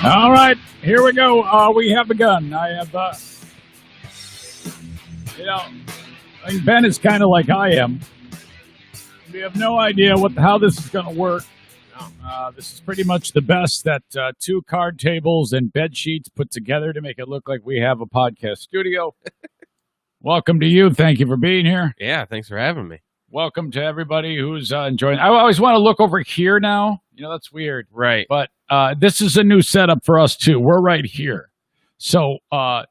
All right, here we go. We have begun. I have, I think Ben is kind of like I am. We have no idea how this is going to work. This is pretty much the best that two card tables and bed sheets put together to make it look like we have a podcast studio. Welcome to you. Thank you for being here. Yeah, thanks for having me. Welcome to everybody who's enjoying. I always want to look over here now. That's weird. Right. But this is a new setup for us, too. We're right here. So a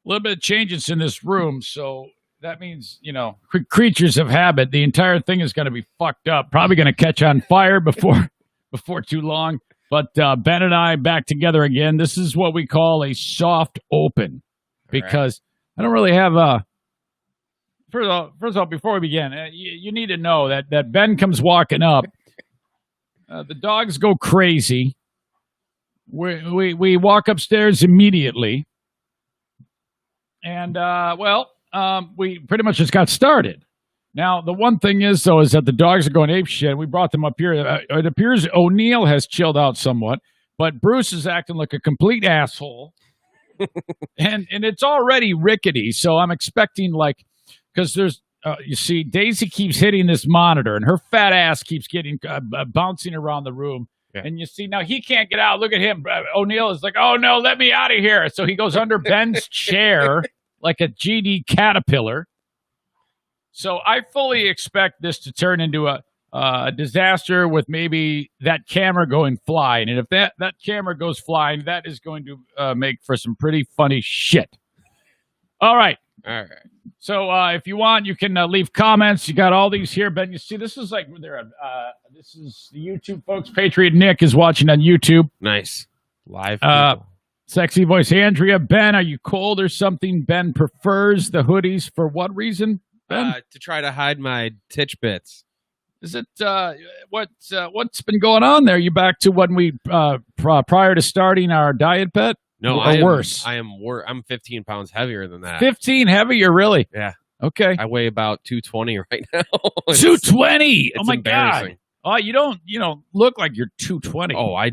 little bit of changes in this room. So that means, creatures of habit. The entire thing is going to be fucked up. Probably going to catch on fire before too long. But Ben and I back together again. This is what we call a soft open. Because I don't really have a... First of all, before we begin, you need to know that Ben comes walking up. The dogs go crazy. We walk upstairs immediately. And, we pretty much just got started. Now, the one thing is that the dogs are going apeshit. We brought them up here. It appears O'Neill has chilled out somewhat, but Bruce is acting like a complete asshole. and it's already rickety, so I'm expecting, because there's, you see, Daisy keeps hitting this monitor, and her fat ass keeps getting bouncing around the room. Yeah. And you see, now he can't get out. Look at him. O'Neill is like, oh, no, let me out of here. So he goes under Ben's chair like a GD caterpillar. So I fully expect this to turn into a disaster with maybe that camera going flying. And if that camera goes flying, that is going to make for some pretty funny shit. All right. So if you want, you can leave comments. You got all these here, Ben. You see, this is like this is the YouTube folks. Patriot Nick is watching on YouTube. Nice. Live. Sexy voice Andrea. Ben, are you cold or something? Ben prefers the hoodies for what reason? Ben? To try to hide my titch bits. Is it what's been going on there? You back to when we prior to starting our diet, Pet? No, worse. I'm 15 pounds heavier than that. 15 heavier, really? Yeah. Okay. I weigh about 220 right now. 220. Oh my God. Oh, you don't look like you're 220. Oh, I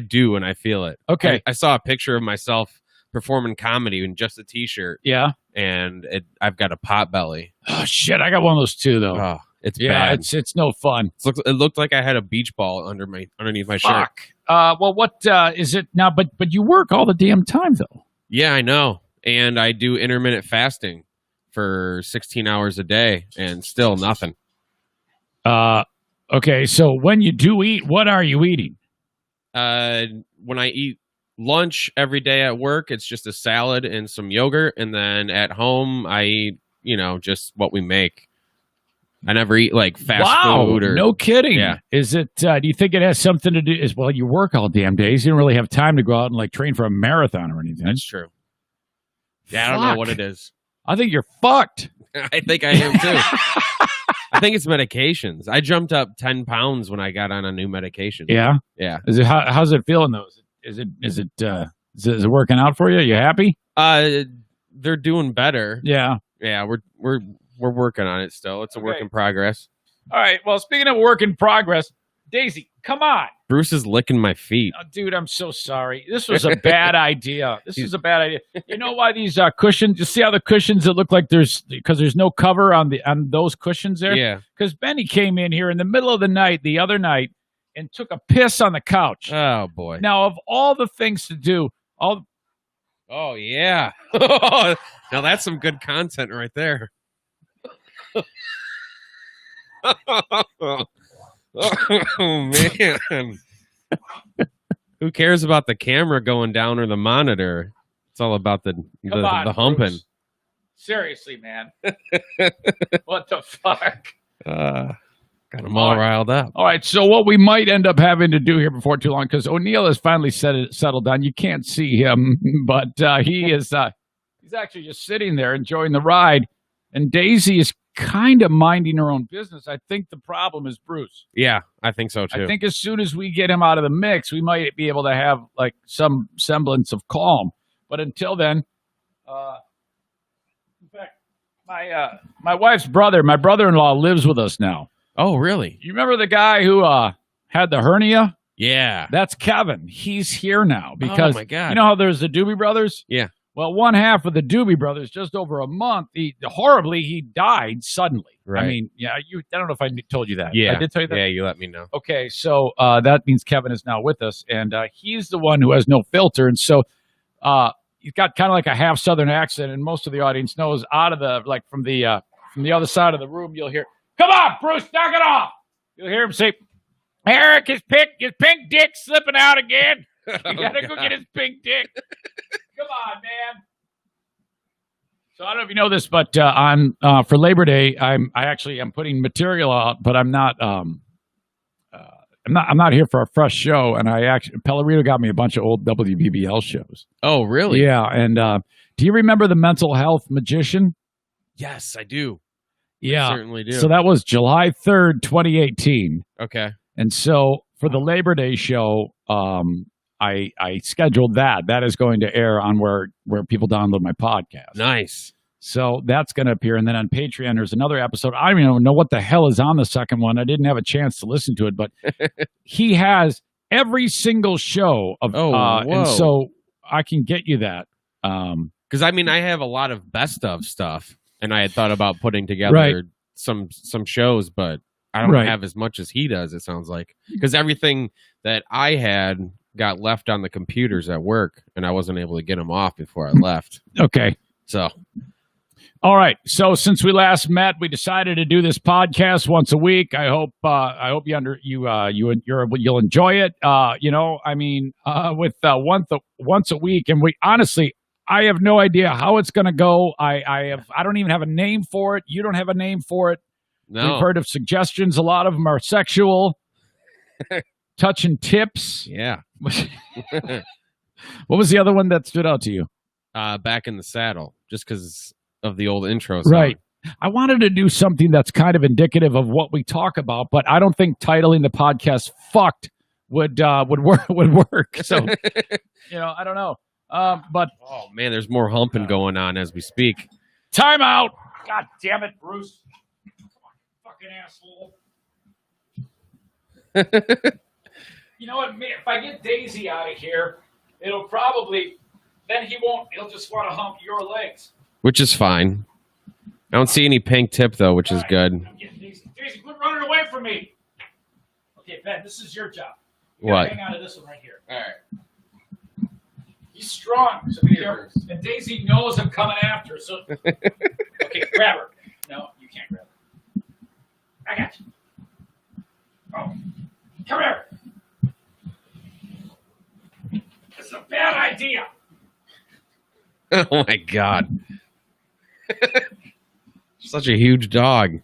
do, and I feel it. Okay. I saw a picture of myself performing comedy in just a t-shirt. Yeah. And I've got a pot belly. Oh shit! I got one of those too, though. Oh, it's bad. It's no fun. It looked like I had a beach ball underneath my shirt. Well, what is it now? But you work all the damn time, though. Yeah, I know. And I do intermittent fasting for 16 hours a day, and still nothing. Okay, so when you do eat, what are you eating? When I eat lunch every day at work, it's just a salad and some yogurt, and then at home, I eat, just what we make. I never eat fast food. No kidding. Yeah. Is it? Do you think it has something to do? You work all damn days. You don't really have time to go out and train for a marathon or anything. That's true. Yeah, I don't know what it is. I think you're fucked. I think I am too. I think it's medications. I jumped up 10 pounds when I got on a new medication. Yeah. Yeah. Is it? How's it feeling though? Is it working out for you? You happy? They're doing better. Yeah. Yeah. We're working on it still. It's a work in progress. All right. Well, speaking of work in progress, Daisy, come on. Bruce is licking my feet. Oh, dude, I'm so sorry. This was a bad idea. This is a bad idea. You know why these cushions? You see how the cushions that look like because there's no cover on those cushions there? Yeah. Because Benny came in here in the middle of the night the other night and took a piss on the couch. Oh boy. Now, of all the things to do, oh yeah. Now that's some good content right there. Oh man. Who cares about the camera going down or the monitor? It's all about the humping. Bruce. Seriously, man. What the fuck? Got them all riled up. All right, so what we might end up having to do here before too long, because O'Neill has finally settled down. You can't see him, but he is he's actually just sitting there enjoying the ride, and Daisy is kind of minding her own business. I think the problem is Bruce. Yeah, I think so too. I think as soon as we get him out of the mix, we might be able to have some semblance of calm. But until then, in fact, my wife's brother, my brother-in-law, lives with us now. Oh, really? You remember the guy who had the hernia? Yeah. That's Kevin. He's here now because oh my God. you know how there's the Doobie Brothers? Yeah. Well, one half of the Doobie Brothers, just over a month, he died suddenly. Right. I mean, yeah, I don't know if I told you that. Yeah. I did tell you that. Yeah, you let me know. Okay, so that means Kevin is now with us, and he's the one who has no filter, and so he's got kind of like a half Southern accent, and most of the audience knows out of the from the other side of the room, you'll hear, "Come on, Bruce, knock it off." You'll hear him say, "Eric, his pink dick slipping out again. You gotta go get his pink dick." Come on, man. So I don't know if you know this, but for Labor Day, I'm putting material out, but I'm not here for a fresh show. And Pellerito got me a bunch of old WBBL shows. Oh, really? Yeah. And do you remember the mental health magician? Yes, I do. Yeah, I certainly do. So that was July 3rd, 2018. Okay. And so for the Labor Day show, I scheduled that. That is going to air on where people download my podcast. Nice. So that's going to appear. And then on Patreon, there's another episode. I don't even know what the hell is on the second one. I didn't have a chance to listen to it, but he has every single show of. And so I can get you that. Because I have a lot of best of stuff, and I had thought about putting together some shows, but I don't have as much as he does. It sounds like because everything that I had got left on the computers at work, and I wasn't able to get them off before I left. Okay. So, all right. So since we last met, we decided to do this podcast once a week. I hope you'll enjoy it. With once a week, and we honestly, I have no idea how it's going to go. I don't even have a name for it. You don't have a name for it. No. We've heard of suggestions. A lot of them are sexual. Touching tips. Yeah. What was the other one that stood out to you? Back in the Saddle, just because of the old intro song. Right. I wanted to do something that's kind of indicative of what we talk about, but I don't think titling the podcast "Fucked" would work. So, I don't know. But oh man, there's more humping going on as we speak. Time out. God damn it, Bruce. Fucking asshole. You know what? If I get Daisy out of here, it'll probably, then he'll just want to hump your legs. Which is fine. I don't see any pink tip, though, which is good. I'm getting Daisy. Daisy, quit running away from me. Okay, Ben, this is your job. You gotta hang on to this one right here. All right. He's strong, so be careful. And Daisy knows I'm coming after her, so... Okay, grab her. No, you can't grab her. I got you. Oh, come here. This is a bad idea. Oh my God. Such a huge dog.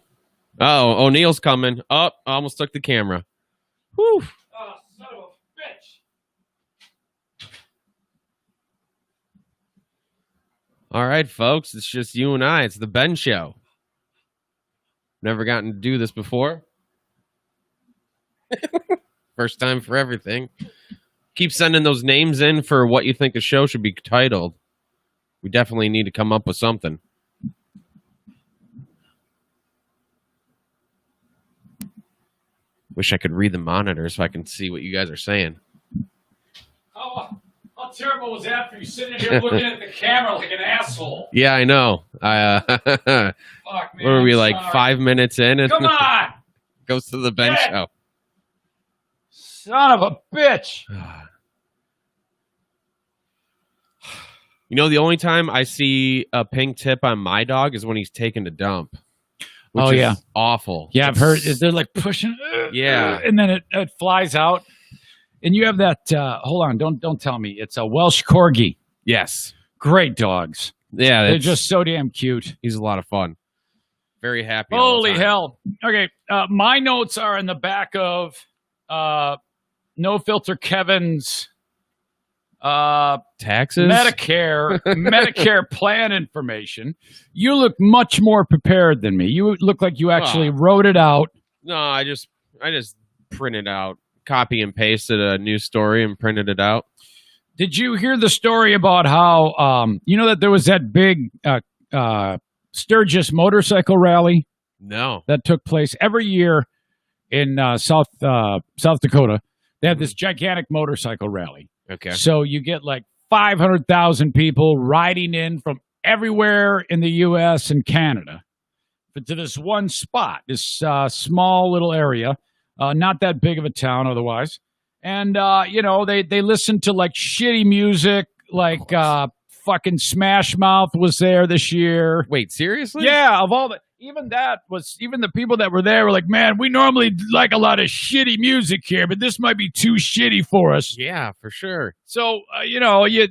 Oh, O'Neill's coming. Oh, I almost took the camera. Whew. Oh, son of a bitch. All right, folks. It's just you and I. It's the Ben Show. Never gotten to do this before. First time for everything. Keep sending those names in for what you think the show should be titled. We definitely need to come up with something. Wish I could read the monitor so I can see what you guys are saying. How terrible was that for you sitting here looking at the camera like an asshole? Yeah, I know. Fuck, man. What are we, like, 5 minutes in? And come on! Goes to the Ben Show. Son of a bitch! You know, the only time I see a pink tip on my dog is when he's taking a dump. Which is awful. Yeah, I've heard. They're like pushing. Yeah. And then it flies out. And you have that. Hold on. Don't tell me. It's a Welsh Corgi. Yes. Great dogs. Yeah. They're just so damn cute. He's a lot of fun. Very happy. Holy hell. Okay. My notes are in the back of No Filter Kevin's taxes, Medicare plan information. You look much more prepared than me. You look like you actually wrote it out. No, I just printed out, copy and pasted a news story and printed it out. Did you hear the story about how that there was that big Sturgis motorcycle rally? No, that took place every year in South Dakota. They have this gigantic motorcycle rally. Okay. So you get like 500,000 people riding in from everywhere in the U.S. and Canada to this one spot, this small little area, not that big of a town otherwise. And, they listen to like shitty music, like fucking Smash Mouth was there this year. Wait, seriously? Yeah, of all the... Even the people that were there were like, man, we normally like a lot of shitty music here, but this might be too shitty for us. Yeah, for sure. So,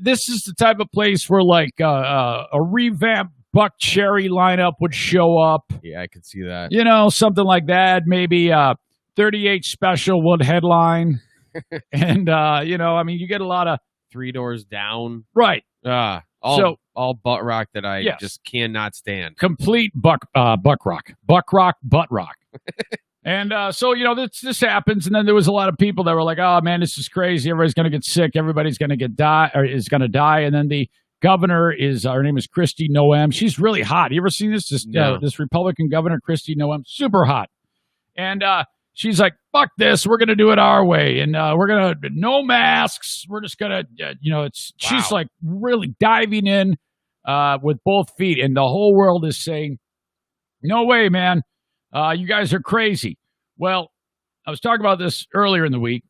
this is the type of place where like a revamped Buck Cherry lineup would show up. Yeah, I could see that. Something like that. Maybe 38 Special would headline. And, you get a lot of... Three Doors Down. Right. All butt rock that I just cannot stand. Complete butt rock. And this happens, and then there was a lot of people that were like, "Oh man, this is crazy. Everybody's going to get sick. Everybody's going to is going to die." And then the governor her name is Kristi Noem. She's really hot. You ever seen this? This Republican governor, Kristi Noem, super hot. And she's like, "Fuck this. We're going to do it our way, and we're going to no masks. We're just going to, She's like really diving in with both feet, and the whole world is saying, "No way, man. You guys are crazy." Well, I was talking about this earlier in the week.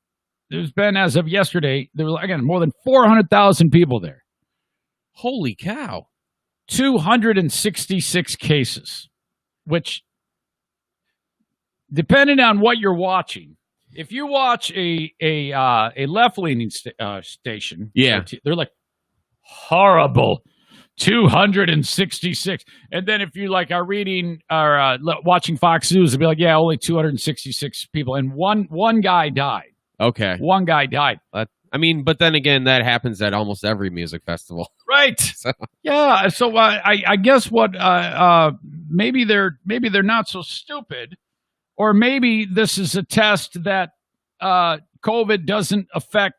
There's been, as of yesterday, there was again more than 400,000 people there. Holy cow! 266 cases, which, depending on what you're watching, if you watch a left-leaning station, they're like horrible, 266. And then if you like are reading or watching Fox News, it'll be like, only 266 people, and one guy died. Okay, one guy died. But then again, that happens at almost every music festival, right? So. Yeah. So I guess what maybe they're not so stupid. Or maybe this is a test that COVID doesn't affect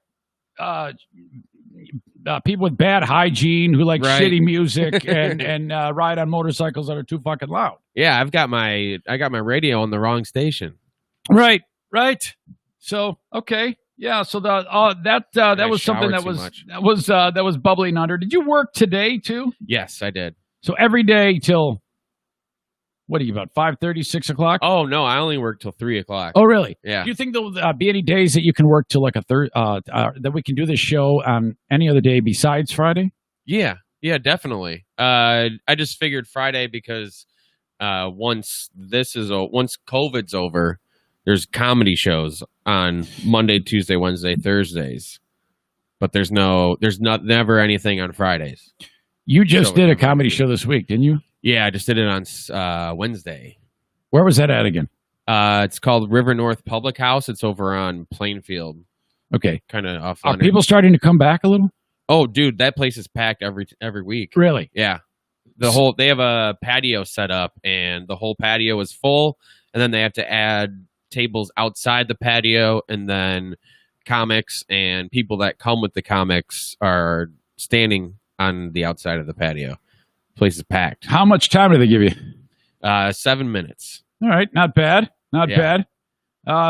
people with bad hygiene who like shitty music and ride on motorcycles that are too fucking loud. Yeah, I got my radio on the wrong station. Right. So okay, yeah. So that was something that was bubbling under. Did you work today too? Yes, I did. So every day till. What are you, about 5:30, 6 o'clock? Oh, no, I only work till 3 o'clock. Oh, really? Yeah. Do you think there'll be any days that you can work till like that we can do this show on any other day besides Friday? Yeah, definitely. I just figured Friday because once COVID's over, there's comedy shows on Monday, Tuesday, Wednesday, Thursdays. But there's never anything on Fridays. You just did a comedy show this week, didn't you? Yeah, I just did it on Wednesday. Where was that at again? It's called River North Public House. It's over on Plainfield. Okay. Kind of off. Are people starting to come back a little? Oh, dude, that place is packed every week. Really? Yeah. They have a patio set up, and the whole patio is full, and then they have to add tables outside the patio, and then comics and people that come with the comics are standing on the outside of the patio. Place is packed. How much time do they give you? 7 minutes. All right, not bad. Not bad.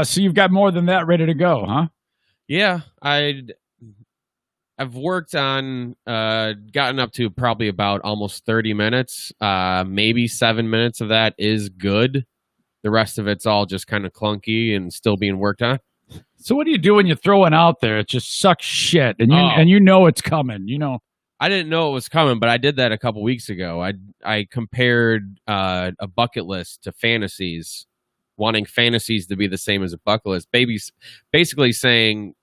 So you've got more than that ready to go, huh? Yeah, I've worked on gotten up to probably about almost 30 minutes. Maybe 7 minutes of that is good. The rest of it's all just kind of clunky and still being worked on. So what do you do when you throw it out there? It just sucks shit, and you know it's coming. I didn't know it was coming, but I did that a couple weeks ago. I compared a bucket list to fantasies, wanting fantasies to be the same as a bucket list. Basically saying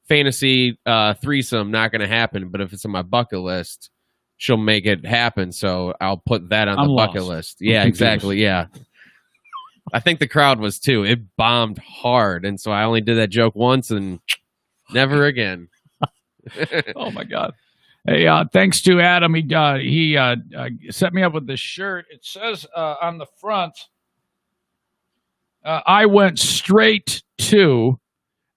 fantasy threesome not going to happen, but if it's on my bucket list, she'll make it happen. So I'll put that on the bucket list. Yeah, exactly. Yeah. I think the crowd was too. It bombed hard, and so I only did that joke once and never again. Oh my God. Hey, thanks to Adam. He set me up with this shirt. It says on the front, I went straight to,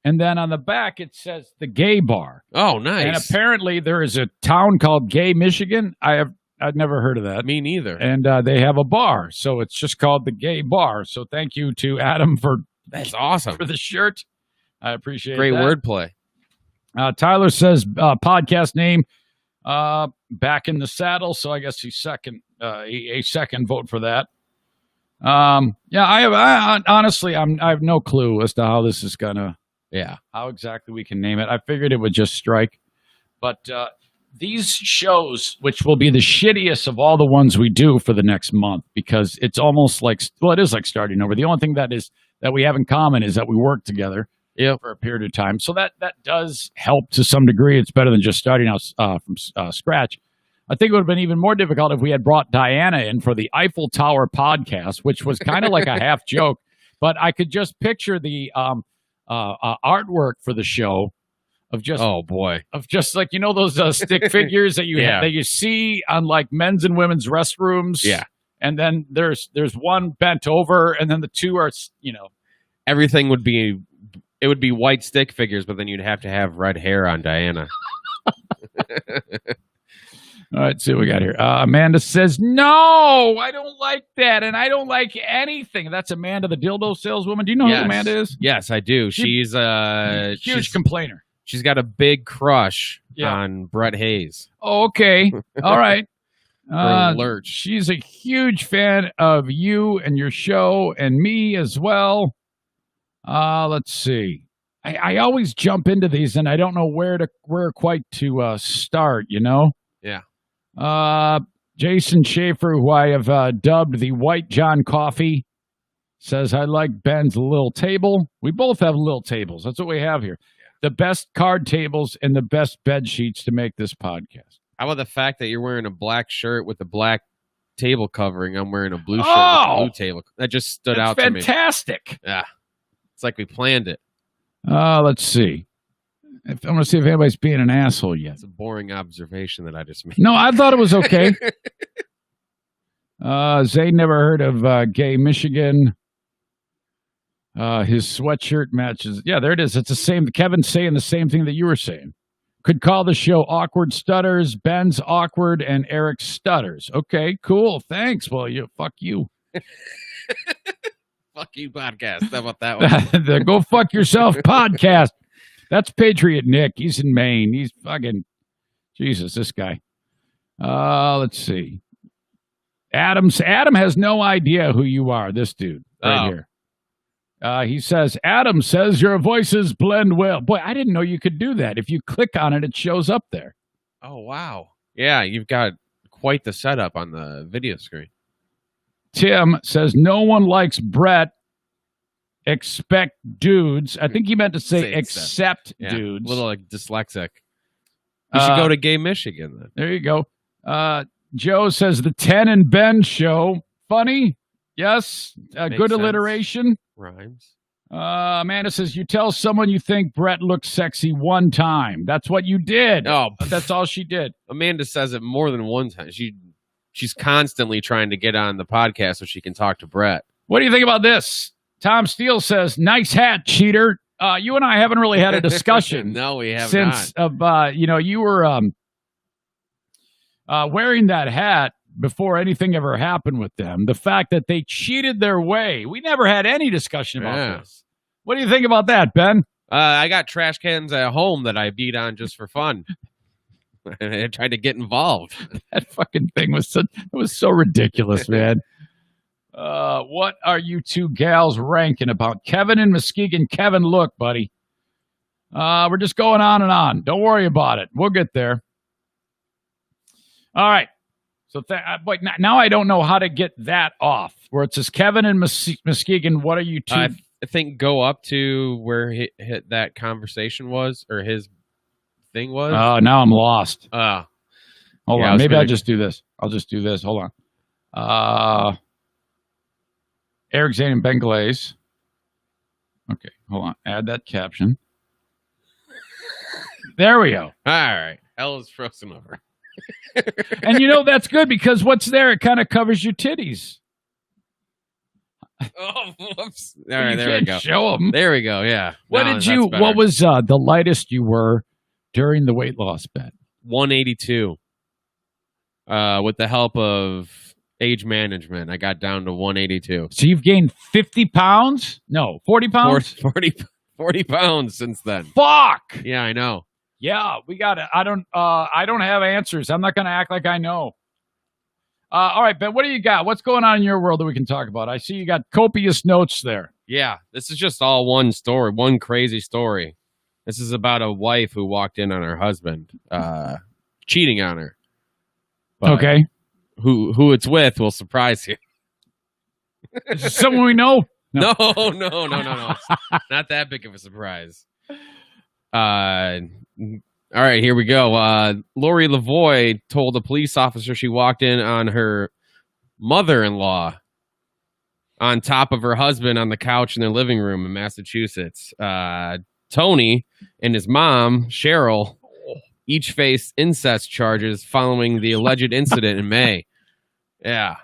and then on the back it says the gay bar. Oh, nice. And apparently there is a town called Gay, Michigan. I've never heard of that. Me neither. And they have a bar, so it's just called the Gay Bar. So thank you to Adam That's awesome. for the shirt. I appreciate Great that. wordplay. Tyler says podcast name Back in the Saddle, so I guess he's second. A second vote for that. Yeah, I honestly, I have no clue as to how this is gonna. Yeah, how exactly we can name it. I figured it would just strike, but these shows, which will be the shittiest of all the ones we do for the next month, because it's almost like, well, it is like starting over. The only thing that we have in common is that we work together for a period of time. So that does help to some degree. It's better than just starting out from scratch. I think it would have been even more difficult if we had brought Diana in for the Eiffel Tower podcast, which was kind of like a half joke, but I could just picture the artwork for the show of just of just like those stick figures that that you see on like men's and women's restrooms. Yeah, and then there's one bent over, and then the two are everything would be white stick figures, but then you'd have to have red hair on Diana. All right, see what we got here. Amanda says, no, I don't like that, and I don't like anything. That's Amanda, the dildo saleswoman. Do you know who Amanda is? Yes, I do. She's a huge complainer. She's got a big crush on Brett Hayes. Oh, okay. All right. Lurch. She's a huge fan of you and your show and me as well. Let's see. I always jump into these, and I don't know where quite to start, Yeah. Jason Schaefer, who I have dubbed the White John Coffee, says, I like Ben's little table. We both have little tables. That's what we have here. The best card tables and the best bed sheets to make this podcast. How about the fact that you're wearing a black shirt with a black table covering? I'm wearing a blue shirt with a blue table. That just stood out to me. Fantastic. Yeah. It's like we planned it. Let's see. I want to see if anybody's being an asshole yet. It's a boring observation that I just made. No, I thought it was okay. Zane never heard of Gay Michigan. His sweatshirt matches. Yeah, there it is. It's the same. Kevin's saying the same thing that you were saying. Could call the show Awkward Stutters, Ben's Awkward, and Eric Stutters. Okay, cool. Thanks. Well, fuck you. Fuck you, podcast. How about that one? The Go Fuck Yourself podcast. That's Patriot Nick. He's in Maine. He's fucking Jesus, this guy. Let's see. Adam has no idea who you are, this dude right here. He says, Adam says your voices blend well. Boy, I didn't know you could do that. If you click on it, it shows up there. Oh, wow. Yeah, you've got quite the setup on the video screen. Tim says, no one likes Brett. Expect dudes. I think he meant to say except dudes. A little like dyslexic. You should go to Gay Michigan then. There you go. Joe says the 10 and Ben show. Funny. Yes. Good alliteration. Rhymes. Amanda says you tell someone you think Brett looks sexy one time. That's what you did. Oh, that's all she did. Amanda says it more than one time. She's constantly trying to get on the podcast so she can talk to Brett. What do you think about this? Tom Steele says, nice hat, cheater. You and I haven't really had a discussion. No, we have since not. You were wearing that hat before anything ever happened with them. The fact that they cheated their way. We never had any discussion about this. What do you think about that, Ben? I got trash cans at home that I beat on just for fun. I tried to get involved. That fucking thing was so ridiculous, man. What are you two gals ranking about? Kevin and Muskegon. Kevin, look, buddy. We're just going on and on. Don't worry about it. We'll get there. All right. So, but now I don't know how to get that off. Where it says Kevin and Muskegon. What are you two? I think go up to where that conversation was, or his thing was. Oh, now I'm lost. Hold on. Maybe I'll just do this. Hold on. Eric Zane and Ben Glaze. Okay, hold on. Add that caption. There we go. All right. Hell is frozen over. And that's good because what's there? It kind of covers your titties. Oh, whoops. All right, there we go. Show them. There we go, yeah. What was the lightest you were during the weight loss bet? 182. With the help of age management, I got down to 182. So you've gained 50 pounds? No, 40 pounds? 40 40 pounds since then. Fuck. Yeah, I know. Yeah, we got it. I don't have answers. I'm not going to act like I know. All right, Ben, what do you got? What's going on in your world that we can talk about? I see you got copious notes there. Yeah, this is just all one story, one crazy story. This is about a wife who walked in on her husband, cheating on her. But Okay. Who it's with will surprise you. Is this someone we know? No. It's not that big of a surprise. All right, here we go. Lori Lavoie told a police officer she walked in on her mother-in-law on top of her husband on the couch in their living room in Massachusetts. Tony and his mom, Cheryl, each faced incest charges following the alleged incident in May. Yeah.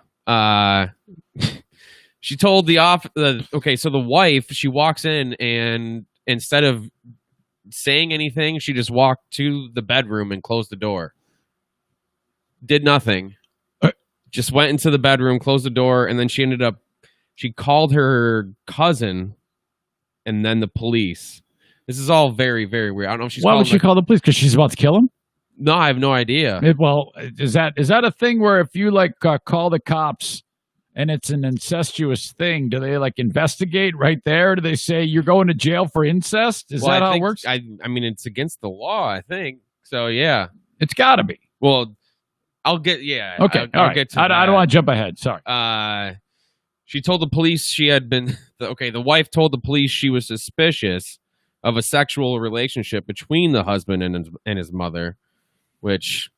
She told so the wife, she walks in and instead of saying anything, she just walked to the bedroom and closed the door. Did nothing. Just went into the bedroom, closed the door, and then she called her cousin and then the police. This is all very, very weird. I don't know if she's Why would she call the police? Because she's about to kill him? No, I have no idea. Is that a thing where if you call the cops and it's an incestuous thing, do they investigate right there? Do they say you're going to jail for incest? Is that how it works? I mean, it's against the law, I think. So yeah, it's got to be. Well, I'll get yeah. Okay, I'll get to that. I don't want to jump ahead. Sorry. She told the police she had been the wife told the police she was suspicious of a sexual relationship between the husband and his mother, which.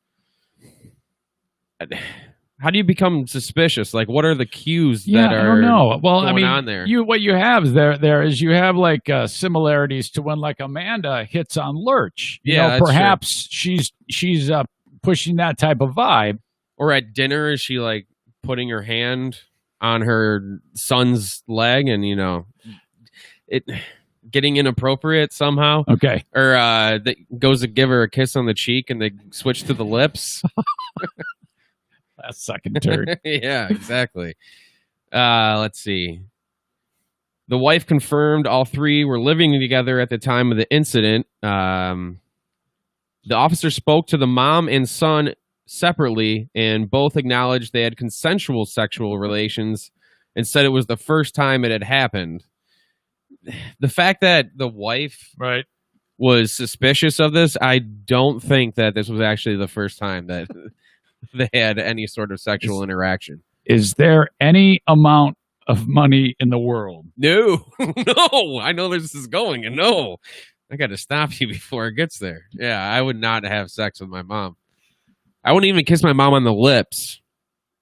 How do you become suspicious? What are the cues that are I don't know. Well, going on there? What you have is you have similarities to when Amanda hits on Lurch. Perhaps true. she's pushing that type of vibe. Or at dinner, is she putting her hand on her son's leg and it getting inappropriate somehow? Okay. Or that goes to give her a kiss on the cheek and they switch to the lips. That sucking turd. Yeah, exactly. Let's see. The wife confirmed all three were living together at the time of the incident. The officer spoke to the mom and son separately, and both acknowledged they had consensual sexual relations and said it was the first time it had happened. The fact that the wife was suspicious of this, I don't think that this was actually the first time that they had any sort of sexual interaction. Is there any amount of money in the world? No. I know where this is going, and no. I got to stop you before it gets there. Yeah, I would not have sex with my mom. I wouldn't even kiss my mom on the lips.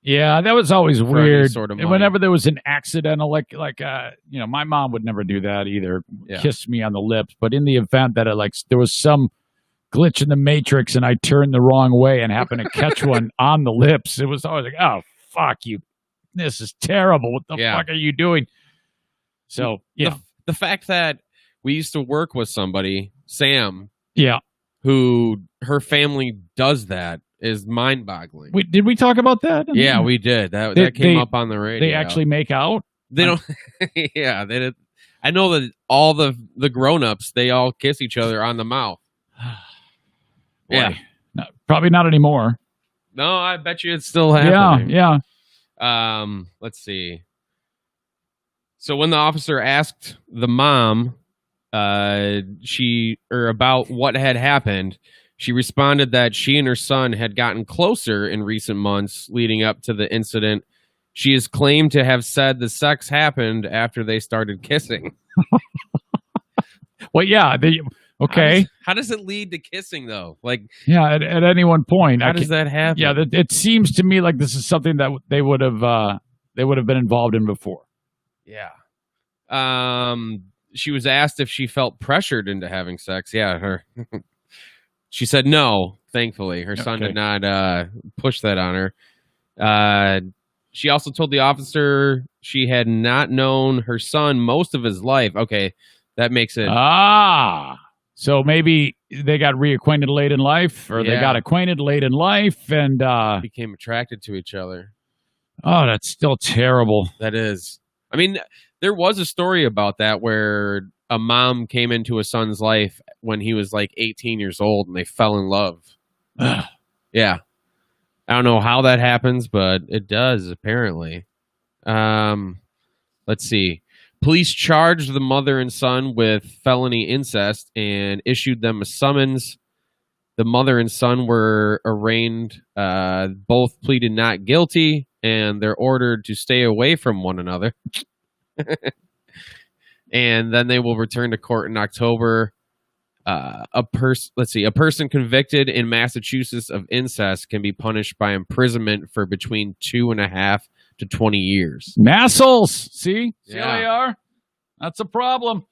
Yeah, that was always weird. Sort of and whenever there was an accidental, my mom would never do that either. Yeah. Kiss me on the lips. But in the event that there was some glitch in the matrix and I turned the wrong way and happened to catch one on the lips, it was always oh, fuck you. This is terrible. What the fuck are you doing? So, yeah. The fact that we used to work with somebody, Sam, who her family does that is mind-boggling. Did we talk about that? Yeah, we did. That came up on the radio. They actually make out? They don't. Yeah, they did. I know that all the grown-ups, they all kiss each other on the mouth. Yeah, no, probably not anymore. No, I bet you it's still happening. Yeah. Let's see. So when the officer asked the mom, about what had happened, she responded that she and her son had gotten closer in recent months leading up to the incident. She is claimed to have said the sex happened after they started kissing. Well, yeah. Okay. How does it lead to kissing, though? At any one point. How does that happen? Yeah, it seems to me like this is something that they would have been involved in before. Yeah. She was asked if she felt pressured into having sex. Yeah, she said no. Thankfully, her son did not push that on her. She also told the officer she had not known her son most of his life. Okay, that makes it. So maybe they got reacquainted late in life, or they got acquainted late in life and became attracted to each other. Oh, that's still terrible. That is. I mean, there was a story about that where a mom came into a son's life when he was like 18 years old and they fell in love. Yeah. I don't know how that happens, but it does, apparently. Let's see. Police charged the mother and son with felony incest and issued them a summons. The mother and son were arraigned. Both pleaded not guilty, and they're ordered to stay away from one another. And then they will return to court in October. A person convicted in Massachusetts of incest can be punished by imprisonment for between 2.5 to 20 years. Massholes. See Yeah. how they are? That's a problem.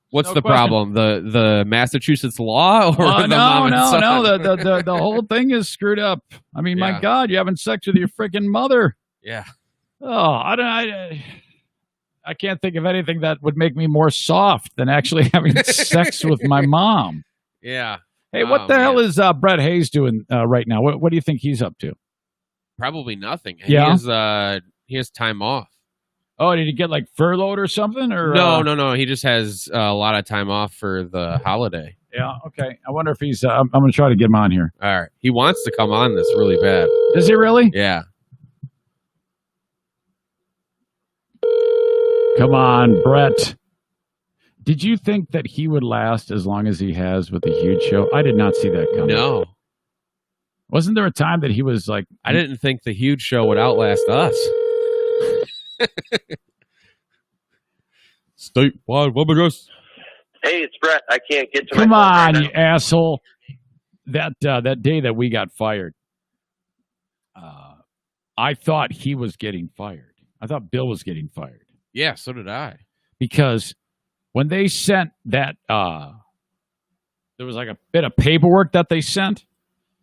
What's No the question. problem? The Massachusetts law or the No. mom and son? The whole thing is screwed up. I mean, Yeah. my God, you're having sex with your freaking mother. Yeah. Oh, I can't think of anything that would make me more soft than actually having sex with my mom. Yeah. Hey, what the hell is Brett Hayes doing right now? What do you think he's up to? Probably nothing. Yeah? He has time off. Oh, did he get like furloughed or something? Or No. He just has a lot of time off for the holiday. Yeah, okay. I wonder if he's. I'm going to try to get him on here. All right. He wants to come on this really bad. Is he really? Yeah. Come on, Brett. Did you think that he would last as long as he has with the Huge Show? I did not see that coming. No. Wasn't there a time that he was like... I didn't think the Huge Show would outlast us. Statewide web address. Hey, it's Brett. I can't get to my Come phone right on, now. you asshole. That day that we got fired, I thought he was getting fired. I thought Bill was getting fired. Yeah, so did I. Because when they sent that, there was like a bit of paperwork that they sent.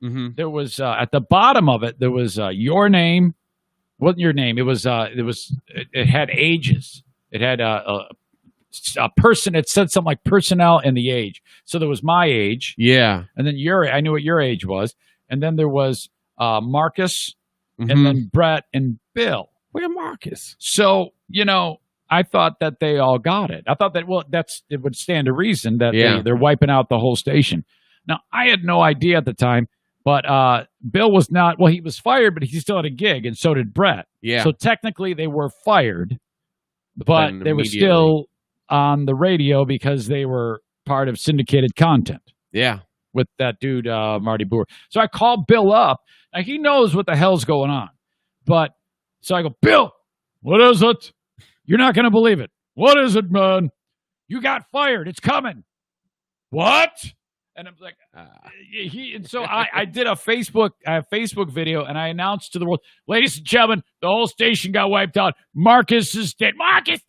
Mm-hmm. There was at the bottom of it, there was your name. Wasn't your name? It had ages. It had a person. It said something like personnel and the age. So there was my age. Yeah. And then I knew what your age was. And then there was Marcus, Mm-hmm. and then Brett and Bill. Where Marcus? So, I thought that they all got it. I thought that, it would stand to reason that they're wiping out the whole station. Now, I had no idea at the time, but Bill was not, he was fired, but he still had a gig, and so did Brett. Yeah. So technically they were fired, but then they were immediately- still on the radio because they were part of syndicated content Yeah. with that dude, Marty Boer. So I called Bill up. Now, he knows what the hell's going on. But, so I go, Bill, what is it? You're not going to believe it. What is it, man? You got fired. It's coming. What? And I'm like, so I did a Facebook video, and I announced to the world, ladies and gentlemen, the whole station got wiped out. Marcus is dead. Marcus!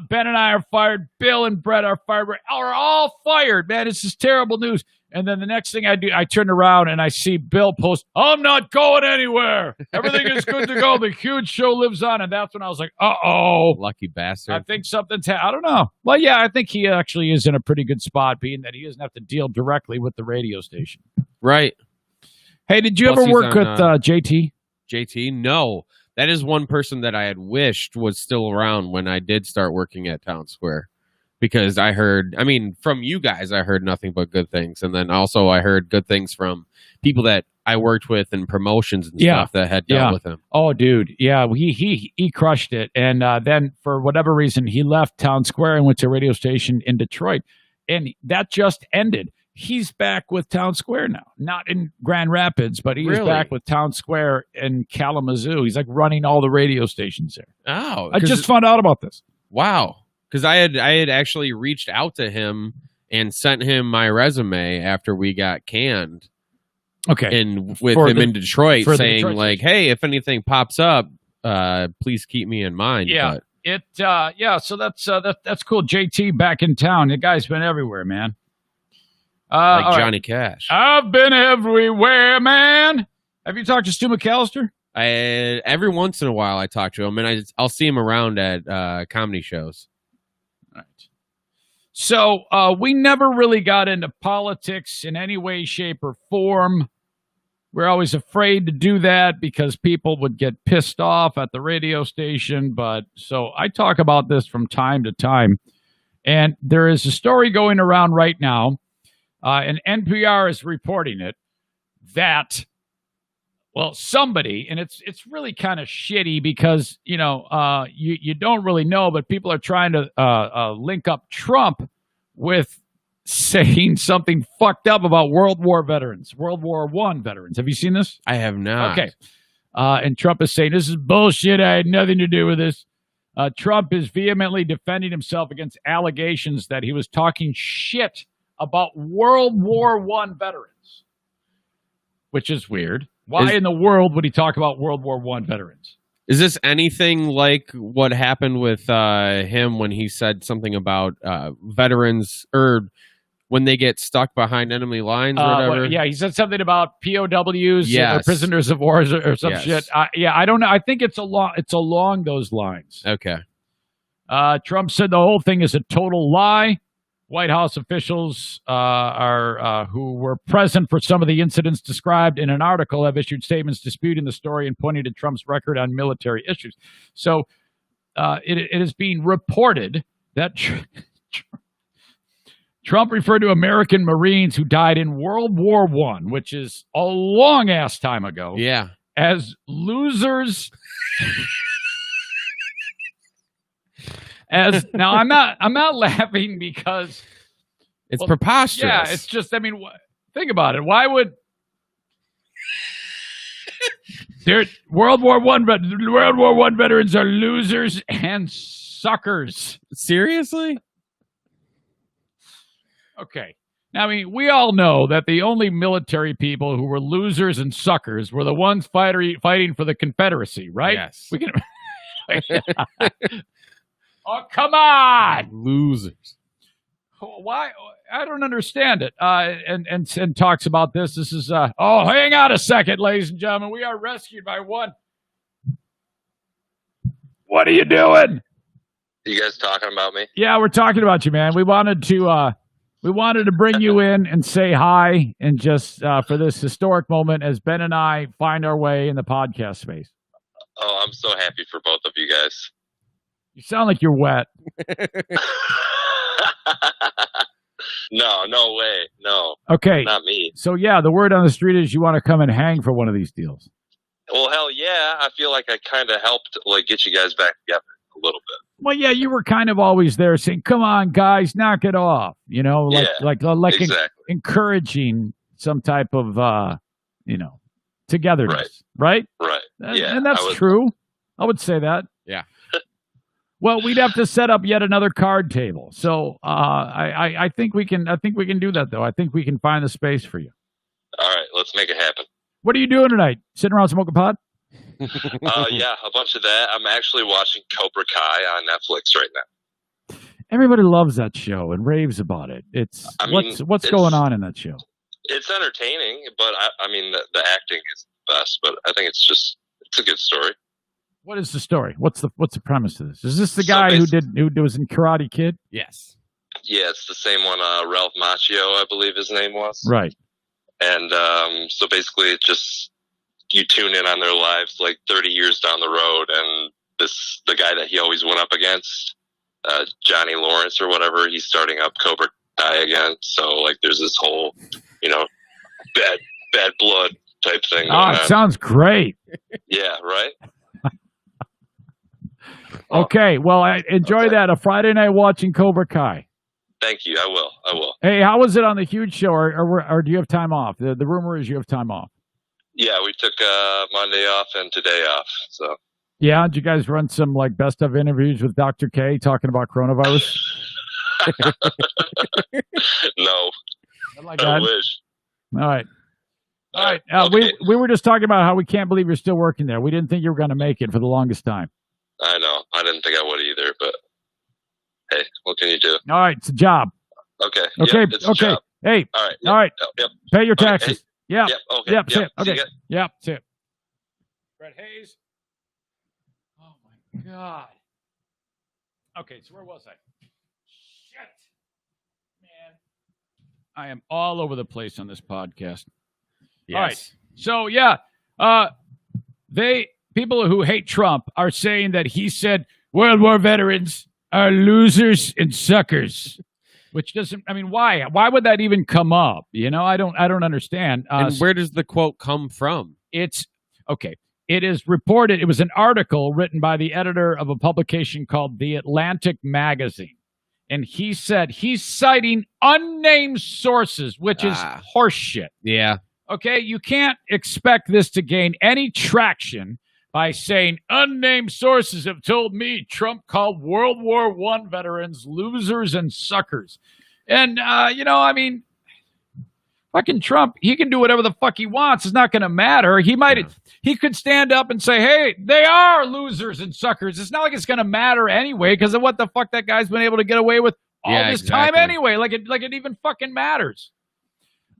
Ben and I are fired. Bill and Brett are fired. We're all fired, man. This is terrible news. And then the next thing I do, I turn around and I see Bill post, I'm not going anywhere. Everything is good to go. The Huge Show lives on. And that's when I was like, uh-oh. Lucky bastard. I think something's I don't know. Well, yeah, I think he actually is in a pretty good spot, being that he doesn't have to deal directly with the radio station. Right. Hey, did you Plus ever he's work on, with JT? JT? No. That is one person that I had wished was still around when I did start working at Town Square. Because from you guys, I heard nothing but good things. And then also I heard good things from people that I worked with in promotions and stuff that had dealt with him. Oh, dude. Yeah, he crushed it. And then for whatever reason, he left Town Square and went to a radio station in Detroit. And that just ended. He's back with Town Square now. Not in Grand Rapids, but he is back with Town Square in Kalamazoo. He's like running all the radio stations there. Oh. I just found out about this. Wow. Because I had actually reached out to him and sent him my resume after we got canned. Okay. And with him in Detroit saying like, hey, if anything pops up, please keep me in mind. Yeah. So that's cool. JT back in town. The guy's been everywhere, man. Like Johnny Cash. I've been everywhere, man. Have you talked to Stu McAllister? Every once in a while I talk to him, and I'll see him around at comedy shows. Right. So we never really got into politics in any way, shape, or form. We're always afraid to do that because people would get pissed off at the radio station. But so I talk about this from time to time. And there is a story going around right now, and NPR is reporting it, that, well, somebody, and it's really kind of shitty because, you don't really know, but people are trying to link up Trump with saying something fucked up about World War veterans, World War I veterans. Have you seen this? I have not. Okay. And Trump is saying, this is bullshit. I had nothing to do with this. Trump is vehemently defending himself against allegations that he was talking shit about World War I veterans, which is weird. Why in the world would he talk about World War I veterans? Is this anything like what happened with him when he said something about veterans or when they get stuck behind enemy lines or whatever? Yeah, he said something about POWs or prisoners of war or some shit. I don't know. I think it's along those lines. Okay. Trump said the whole thing is a total lie. White House officials who were present for some of the incidents described in an article have issued statements disputing the story and pointing to Trump's record on military issues. So it is being reported that Trump referred to American Marines who died in World War I, which is a long-ass time ago, as losers. Now, I'm not laughing because it's preposterous. Yeah, it's just, think about it. Why would World War I veterans are losers and suckers? Seriously? Okay. Now, we all know that the only military people who were losers and suckers were the ones fighting for the Confederacy, right? Yes. We can. Oh, come on! Losers. Why? I don't understand it. And talks about this. This is, hang on a second, ladies and gentlemen. We are rescued by one. What are you doing? You guys talking about me? Yeah, we're talking about you, man. We wanted to bring you in and say hi and just for this historic moment as Ben and I find our way in the podcast space. Oh, I'm so happy for both of you guys. You sound like you're wet. No way. No. Okay. Not me. So, yeah, the word on the street is you want to come and hang for one of these deals. Well, hell yeah. I feel like I kind of helped get you guys back together a little bit. Well, yeah, you were kind of always there saying, come on, guys, knock it off. Exactly. Encouraging some type of, togetherness. Right? Right. And that's true. I would say that. Yeah. Well, we'd have to set up yet another card table. So I think we can. I think we can do that, though. I think we can find the space for you. All right, let's make it happen. What are you doing tonight? Sitting around smoking pot? Yeah, a bunch of that. I'm actually watching Cobra Kai on Netflix right now. Everybody loves that show and raves about it. What's going on in that show? It's entertaining, but the acting is the best. But I think it's a good story. What is the story? What's the premise of this? Is this the guy who was in Karate Kid? Yes. Yeah, it's the same one. Ralph Macchio, I believe his name was. Right. And so basically, it just you tune in on their lives like 30 years down the road, and the guy that he always went up against, Johnny Lawrence or whatever, he's starting up Cobra Kai again. So there's this whole, bad blood type thing. Oh, it sounds great. Yeah. Right. Okay, well, I enjoy that. A Friday night watching Cobra Kai. Thank you. I will. Hey, how was it on the huge show, or do you have time off? The rumor is you have time off. Yeah, we took Monday off and today off. So. Yeah, did you guys run some best of interviews with Dr. K talking about coronavirus? No. I wish. All right. Okay. We were just talking about how we can't believe you're still working there. We didn't think you were going to make it for the longest time. I know. I didn't think I would either, but hey, what can you do? All right, it's a job. Okay. Okay. Yep, it's a job. Hey. All right. All right. Yep. Pay your taxes. Okay. Yeah. Yep. Okay. Yep. Yep. Okay. See ya. Yep. See it. Brett Hayes. Oh my God. Okay, so where was I? Shit, man. I am all over the place on this podcast. Yes. All right. So yeah, people who hate Trump are saying that he said World War veterans are losers and suckers. Which doesn't. I mean, why? Why would that even come up? You know, I don't understand. And where does the quote come from? It's okay. It is reported. It was an article written by the editor of a publication called The Atlantic Magazine, and he said he's citing unnamed sources, which is horseshit. Yeah. Okay, you can't expect this to gain any traction by saying unnamed sources have told me Trump called World War I veterans losers and suckers. And, you know, I mean, fucking Trump, he can do whatever the fuck he wants. It's not going to matter. He could stand up and say, hey, they are losers and suckers. It's not like it's going to matter anyway because of what the fuck that guy's been able to get away with all this time anyway. Like it even fucking matters.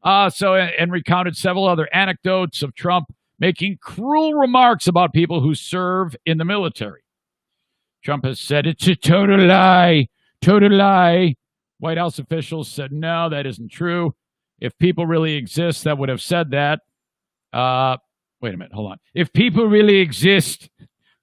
And recounted several other anecdotes of Trump making cruel remarks about people who serve in the military. Trump has said it's a total lie. Total lie. White House officials said, no, that isn't true. If people really exist, that would have said that. Wait a minute. Hold on. If people really exist,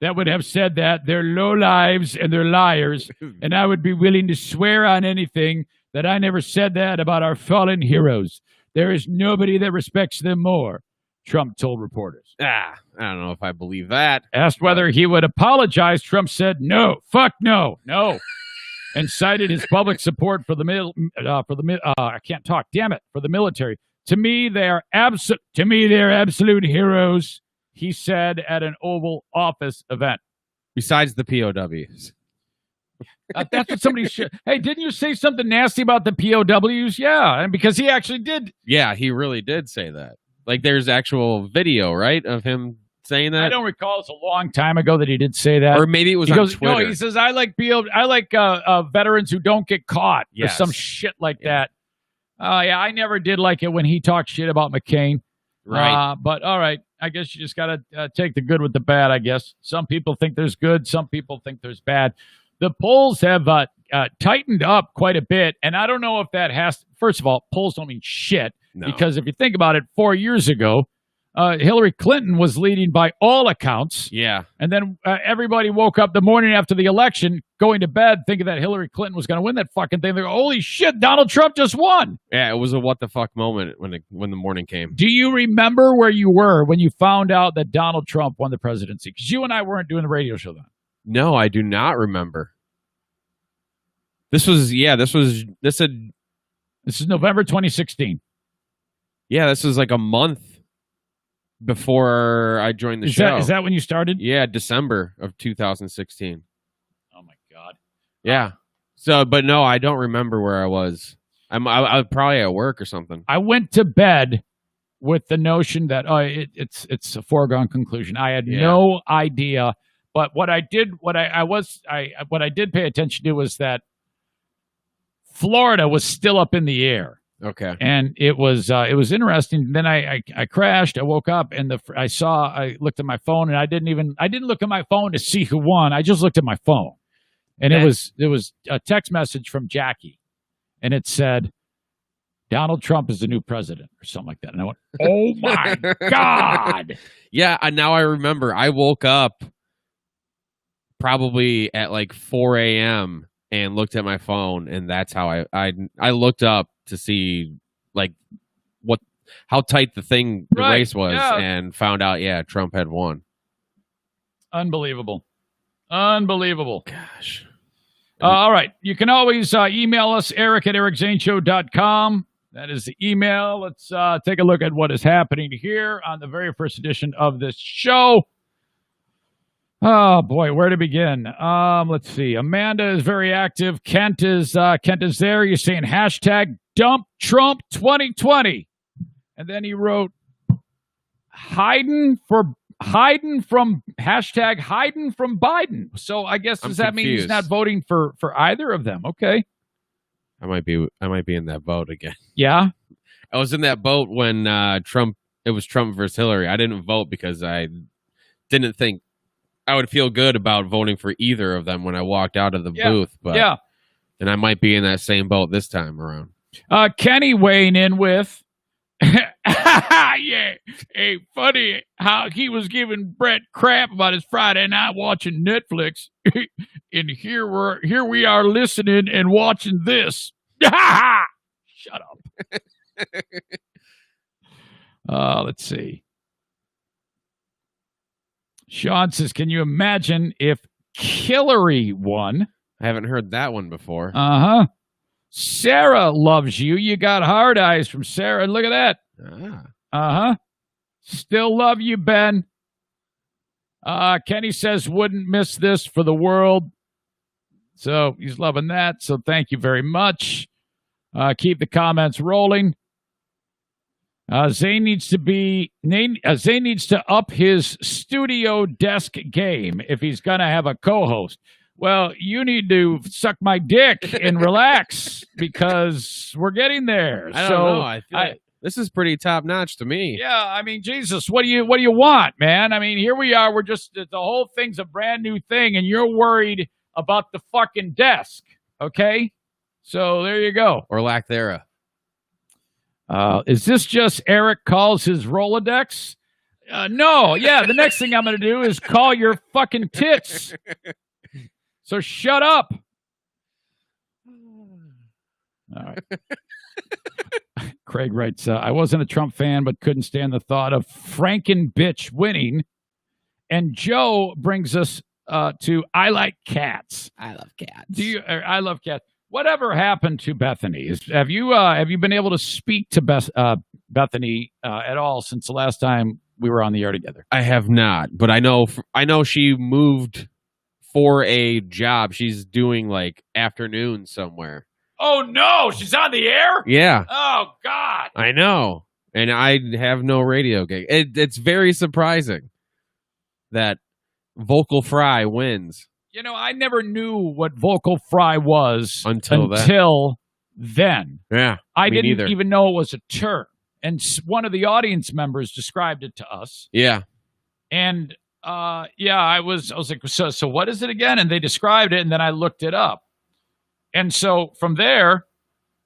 that would have said that. They're lowlives and they're liars. And I would be willing to swear on anything that I never said that about our fallen heroes. There is nobody that respects them more, Trump told reporters. I don't know if I believe that. Asked whether he would apologize, Trump said, no, fuck no, no. And cited his public support for the military. To me, they're absolute heroes, he said at an Oval Office event. Besides the POWs. That's what somebody should. Hey, didn't you say something nasty about the POWs? Yeah, and because he actually did. Yeah, he really did say that. Like, there's actual video, right, of him saying that. I don't recall. It's a long time ago that he did say that. Or maybe it was on Twitter. No, he says, I like veterans who don't get caught. Yes. Or some shit like that. Yeah, I never did like it when he talked shit about McCain. Right. But all right, I guess you just got to take the good with the bad, I guess. Some people think there's good. Some people think there's bad. The polls have tightened up quite a bit, and I don't know if that has. First of all, polls don't mean shit because if you think about it, 4 years ago, Hillary Clinton was leading by all accounts. Yeah, and then everybody woke up the morning after the election, going to bed, thinking that Hillary Clinton was going to win that fucking thing. They go, "Holy shit, Donald Trump just won!" Yeah, it was a what the fuck moment when the morning came. Do you remember where you were when you found out that Donald Trump won the presidency? Because you and I weren't doing the radio show then. No, I do not remember. This is November 2016. Yeah, this was like a month before I joined the show. Is that when you started? Yeah, December of 2016. Oh my God. Yeah. So, but no, I don't remember where I was. I was probably at work or something. I went to bed with the notion that it's a foregone conclusion. I had no idea. But what I did pay attention to was that Florida was still up in the air. Okay. And it was interesting. Then I crashed. I woke up and I looked at my phone and I didn't look at my phone to see who won. I just looked at my phone. And it was a text message from Jackie. And it said, Donald Trump is the new president or something like that. And I went, oh my God. Yeah, now I remember. I woke up probably at like 4 a.m. and looked at my phone, and that's how I looked up to see like how tight the race was, and found out Trump had won. Unbelievable. Gosh. All right. You can always email us, eric@ericzaneshow.com. That is the email. Let's take a look at what is happening here on the very first edition of this show. Oh boy, where to begin? Let's see. Amanda is very active. Kent is there. You're saying hashtag dump Trump 2020. And then he wrote hiding from hashtag hiding from Biden. So I guess does that mean he's not voting for either of them? Okay. I might be in that boat again. Yeah. I was in that boat when it was Trump versus Hillary. I didn't vote because I didn't think I would feel good about voting for either of them when I walked out of the booth. But and I might be in that same boat this time around. Kenny weighing in with hey, funny how he was giving Brett crap about his Friday night watching Netflix. and here we are listening and watching this. Shut up. Let's see. Sean says, can you imagine if Hillary won? I haven't heard that one before. Uh-huh. Sarah loves you. You got hard eyes from Sarah. Look at that. Uh-huh. Still love you, Ben. Kenny says, wouldn't miss this for the world. So he's loving that. So thank you very much. Keep the comments rolling. Zane needs to up his studio desk game if he's going to have a co-host. Well, you need to suck my dick and relax because we're getting there. I don't know. I feel like this is pretty top notch to me. Yeah, I mean, Jesus, what do you want, man? I mean, here we are. We're just the whole thing's a brand new thing, and you're worried about the fucking desk. Okay, so there you go, or lack thereof. Is this just Eric calls his Rolodex? No. Yeah, the next thing I'm going to do is call your fucking tits. So shut up. All right. Craig writes, I wasn't a Trump fan, but couldn't stand the thought of Franken-bitch winning. And Joe brings us to I like cats. I love cats. I love cats. Whatever happened to Bethany? Have you been able to speak to Bethany at all since the last time we were on the air together? I have not, but I know she moved for a job. She's doing like afternoon somewhere. Oh no, she's on the air? Yeah. Oh God. I know, and I have no radio gig. It's very surprising that Vocal Fry wins. You know, I never knew what vocal fry was until then. Yeah, I didn't even know it was a term. And one of the audience members described it to us. Yeah. And I was like, so what is it again? And they described it, and then I looked it up. And so from there,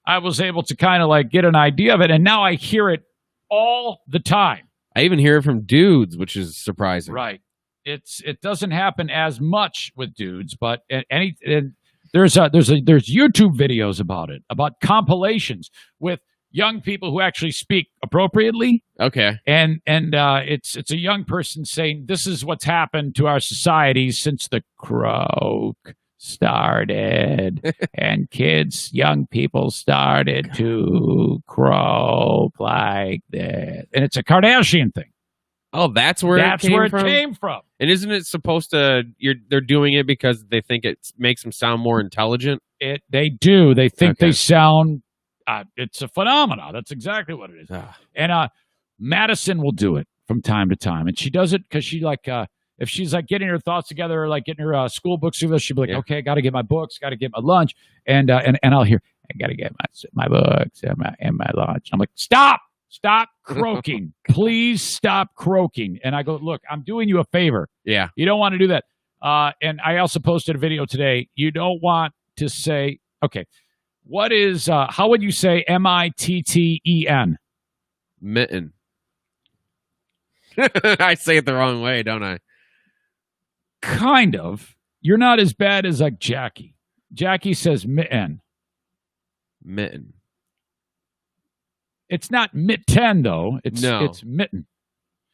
I was able to kind of like get an idea of it, and now I hear it all the time. I even hear it from dudes, which is surprising. Right. It doesn't happen as much with dudes, but there's YouTube videos about it, about compilations with young people who actually speak appropriately. Okay. And it's a young person saying this is what's happened to our society since the croak started and young people started to croak like that. And it's a Kardashian thing. Oh, that's where it came from? And isn't it supposed to? They're doing it because they think it makes them sound more intelligent. They do. They think they sound. It's a phenomenon. That's exactly what it is. And Madison will do it from time to time, and she does it because she like if she's like getting her thoughts together, like getting her school books together, she'll be like, okay, got to get my books, got to get my lunch, and I'll hear, I got to get my books and my lunch. I'm like, stop croaking. Please stop croaking. And I go, look, I'm doing you a favor. Yeah. You don't want to do that. And I also posted a video today. You don't want to say, okay, what is, how would you say M-I-T-T-E-N? Mitten. I say it the wrong way, don't I? Kind of. You're not as bad as like Jackie. Jackie says mitten. Mitten. It's not mitten, though. It's mitten.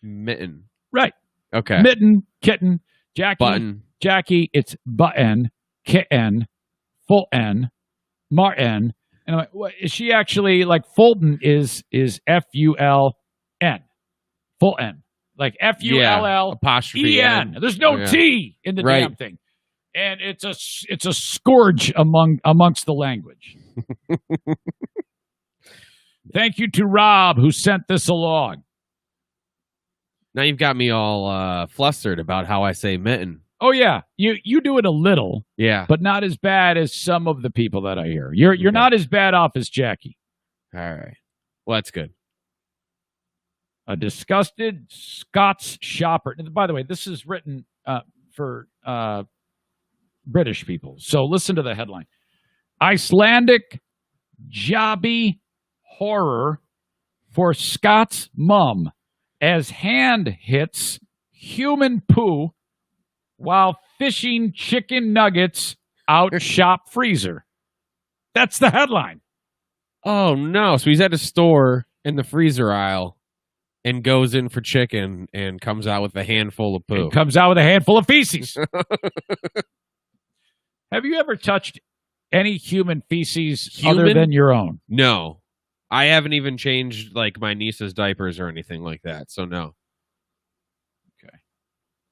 Mitten. Right. Okay. Mitten, kitten, Jackie. Button. Jackie, it's button, kitten, full N, Martin. And I'm like, what is she actually like? Fulton is F-U-L-N. Full N. Like F-U-L-L apostrophe E-N. There's no T in the damn thing. And it's a scourge amongst the language. Thank you to Rob who sent this along. Now you've got me all flustered about how I say mitten. Oh yeah, you do it a little, but not as bad as some of the people that I hear. You're not as bad off as Jackie. All right, well that's good. A disgusted Scots shopper. And by the way, this is written for British people. So listen to the headline: Icelandic jobby horror for Scots mum as hand hits human poo while fishing chicken nuggets out shop freezer. That's the headline. Oh, no. So he's at a store in the freezer aisle and goes in for chicken and comes out with a handful of poo. It comes out with a handful of feces. Have you ever touched any human feces other than your own? No. I haven't even changed like my niece's diapers or anything like that, so no. Okay.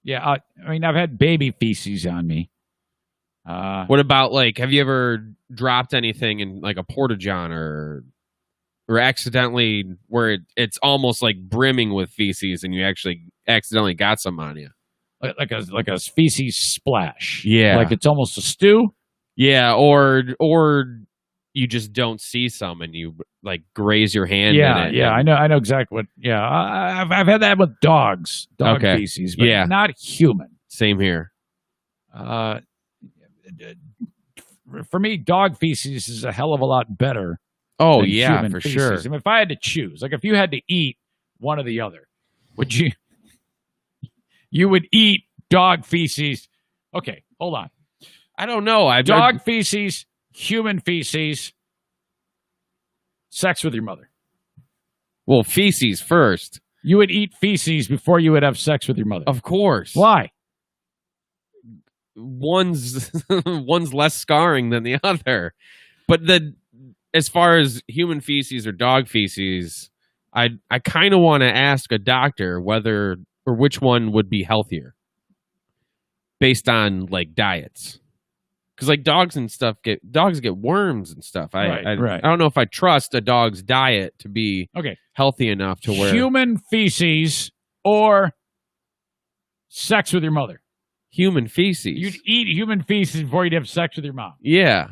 Yeah, I mean, I've had baby feces on me. What about like, have you ever dropped anything in like a porta-john or accidentally where it's almost like brimming with feces and you actually accidentally got some on you? Like a feces splash. Yeah. Like it's almost a stew. Yeah, or you just don't see some and you like graze your hand in it. Yeah, I know exactly what. Yeah, I've had that with dog feces, but not human. Same here. For me, dog feces is a hell of a lot better. Oh than yeah, human for feces. sure. I mean, if I had to choose, like if you had to eat one or the other, would you? You would eat dog feces. Okay, hold on. I don't know. Dog feces, human feces, sex with your mother. Well, feces first. You would eat feces before you would have sex with your mother. Of course. Why? One's less scarring than the other. But as far as human feces or dog feces, I kind of want to ask a doctor whether or which one would be healthier based on like diets. Because like dogs get worms and stuff. I don't know if I trust a dog's diet to be healthy enough to where human feces or sex with your mother. Human feces. You'd eat human feces before you'd have sex with your mom. Yeah.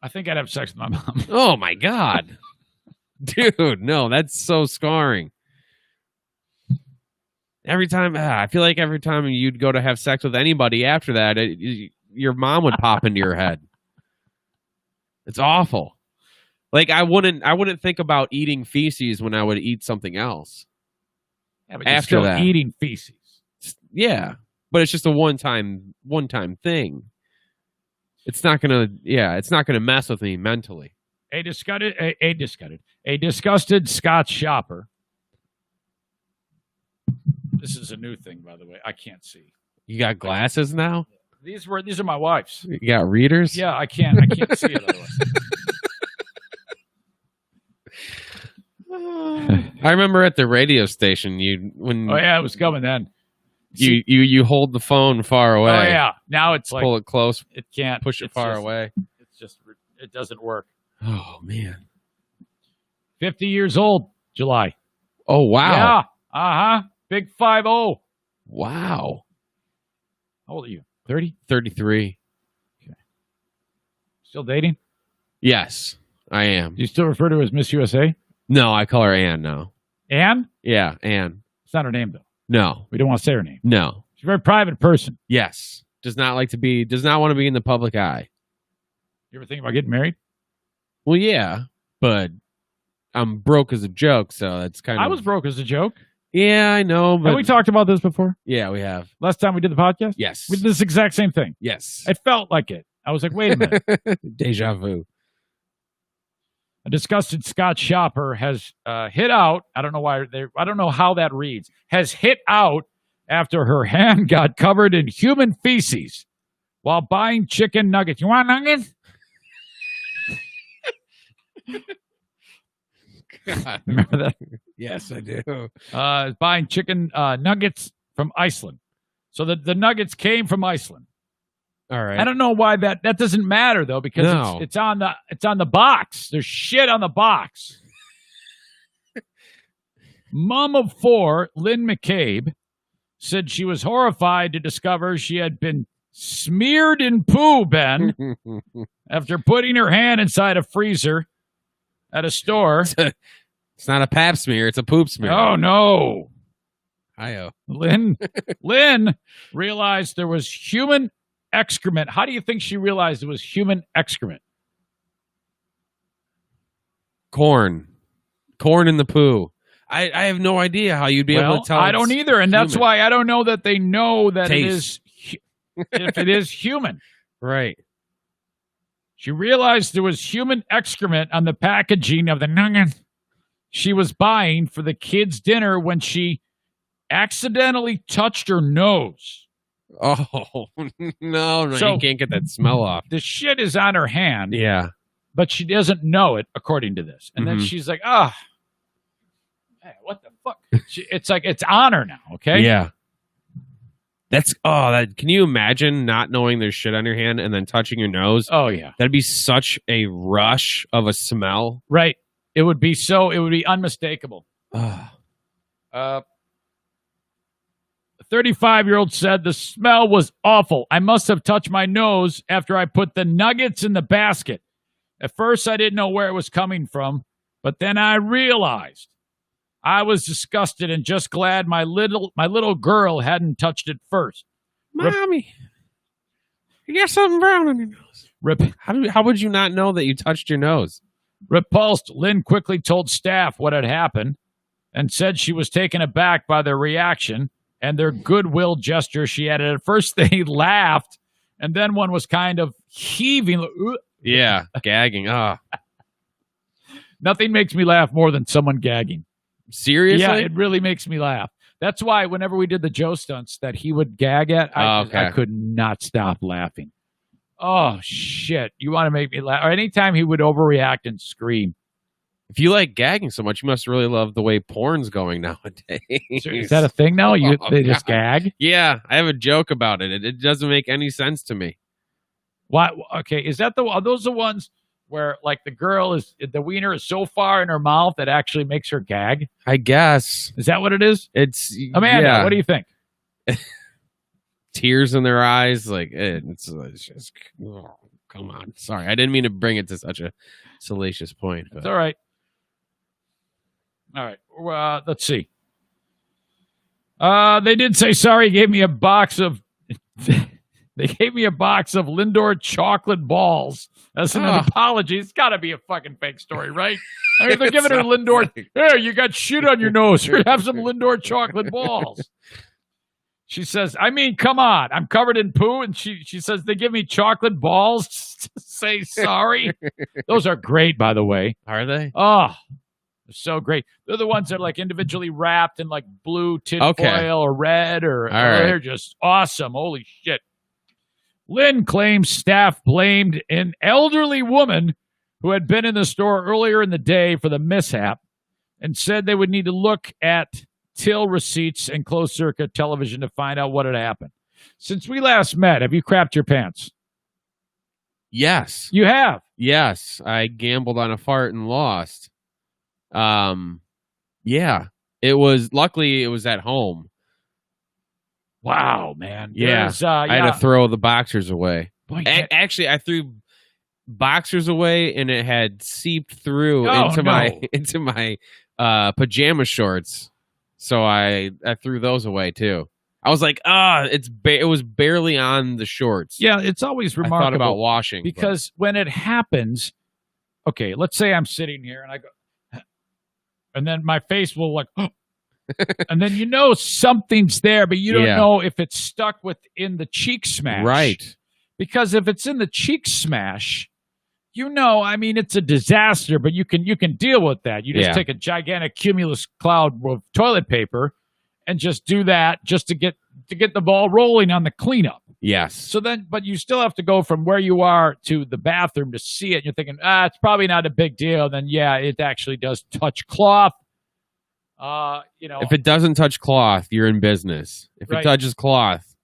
I think I'd have sex with my mom. Oh my God. Dude, no, that's so scarring. Every time, I feel like every time you'd go to have sex with anybody after that, your mom would pop into your head. It's awful. Like I wouldn't think about eating feces when I would eat something else. Yeah, but you're still eating feces. Yeah, but it's just a one-time thing. It's not gonna mess with me mentally. A disgusted Scotch shopper. This is a new thing, by the way. I can't see. You got glasses now? These are my wife's. You got readers? Yeah, I can't see it otherwise. I remember at the radio station it was coming then. You hold the phone far away. Oh yeah, now it's like pull it close. It can't push it far away. It doesn't work. Oh man, 50 years old, July. Oh wow. Yeah. Big 5-0. Wow. How old are you? 30? 33. Okay. Still dating? Yes, I am. Do you still refer to her as Miss USA? No, I call her Ann now. Ann? Yeah, Ann. It's not her name, though. No. We don't want to say her name. No. She's a very private person. Yes. Does not want to be in the public eye. You ever think about getting married? Well, yeah, but I'm broke as a joke, so that's kind of... I was broke as a joke. Yeah, I know, but... Have we talked about this before? Yeah, we have. Last time we did the podcast? Yes. We did this exact same thing. Yes. It felt like it. I was like, wait a minute. Deja vu. A disgusted Scotch shopper has hit out. I don't know how that reads. Has hit out after her hand got covered in human feces while buying chicken nuggets. You want nuggets? God. Remember that? Yes, I do. Buying chicken nuggets from Iceland. So the nuggets came from Iceland. All right. I don't know why that doesn't matter though, because it's on the box. There's shit on the box. Mom of 4, Lynn McCabe, said she was horrified to discover she had been smeared in poo, Ben, after putting her hand inside a freezer at a store. It's not a pap smear, it's a poop smear. Oh no. Hi-oh. Lynn realized there was human excrement. How do you think she realized it was human excrement? Corn in the poo. I have no idea how you'd be able to tell. I don't either, and that's human. why I don't know that they know that Taste. if it is human. Right. She realized there was human excrement on the packaging of the nugget she was buying for the kids' dinner when she accidentally touched her nose. Oh, no, So- you can't get that smell off. The shit is on her hand, Yeah. but she doesn't know it, according to this. And then Mhm. she's like, hey, what the fuck? It's like, it's on her now, okay? Yeah. Can you imagine not knowing there's shit on your hand and then touching your nose? Oh, yeah. That'd be such a rush of a smell. Right. It would be unmistakable. Ugh. The 35-year-old said the smell was awful. I must have touched my nose after I put the nuggets in the basket. At first, I didn't know where it was coming from, but then I realized I was disgusted and just glad my little girl hadn't touched it first. Mommy, you got something brown on your nose. Rep- How would you not know that you touched your nose? Repulsed, Lynn quickly told staff what had happened and said she was taken aback by their reaction and their goodwill gesture. She added, at first they laughed, and then one was kind of heaving. Yeah, gagging. Nothing makes me laugh more than someone gagging. Seriously? Yeah, it really makes me laugh. That's why whenever we did the Joe stunts that he would gag at, I could not stop laughing. Oh, shit. You want to make me laugh? Or anytime he would overreact and scream. If you like gagging so much, you must really love the way porn's going nowadays. Is that a thing now? They just gag? Yeah, I have a joke about it. It doesn't make any sense to me. Why? Okay, are those the ones where like the wiener is so far in her mouth that actually makes her gag? I guess. Is that what it is? It's Amanda, what do you think? Tears in their eyes, like it's just come on. Sorry, I didn't mean to bring it to such a salacious point. But. It's all right. All right. Let's see. They did say sorry. Gave me a box of. They gave me a box of Lindor chocolate balls as an apology. It's got to be a fucking fake story, right? I mean, they're giving her Lindor. Hey, you got shit on your nose. Here, have some Lindor chocolate balls. She says, I mean, come on. I'm covered in poo. And she says, they give me chocolate balls to say sorry. Those are great, by the way. Are they? Oh, they're so great. They're the ones that are like individually wrapped in like blue tin foil or red they're just awesome. Holy shit. Lynn claims staff blamed an elderly woman who had been in the store earlier in the day for the mishap and said they would need to look at till receipts and closed-circuit television to find out what had happened. Since we last met, have you crapped your pants? Yes. You have? Yes. I gambled on a fart and lost. Yeah. Luckily it was at home. Wow, man. Yeah. I had to throw the boxers away. Boy, Actually, I threw boxers away and it had seeped through into my pajama shorts. So I threw those away too. I was like, it was barely on the shorts. Yeah, it's always remarkable. I thought about washing. Because when it happens, okay, let's say I'm sitting here and I go, and then my face will like, and then something's there, but you don't know if it's stuck within the cheek smash. Right. Because if it's in the cheek smash, I mean, it's a disaster, but you can deal with that. You just take a gigantic cumulus cloud of toilet paper and just do that just to get the ball rolling on the cleanup. Yes. So then, but you still have to go from where you are to the bathroom to see it. You're thinking, it's probably not a big deal. Then, it actually does touch cloth. If it doesn't touch cloth, you're in business. If it touches cloth,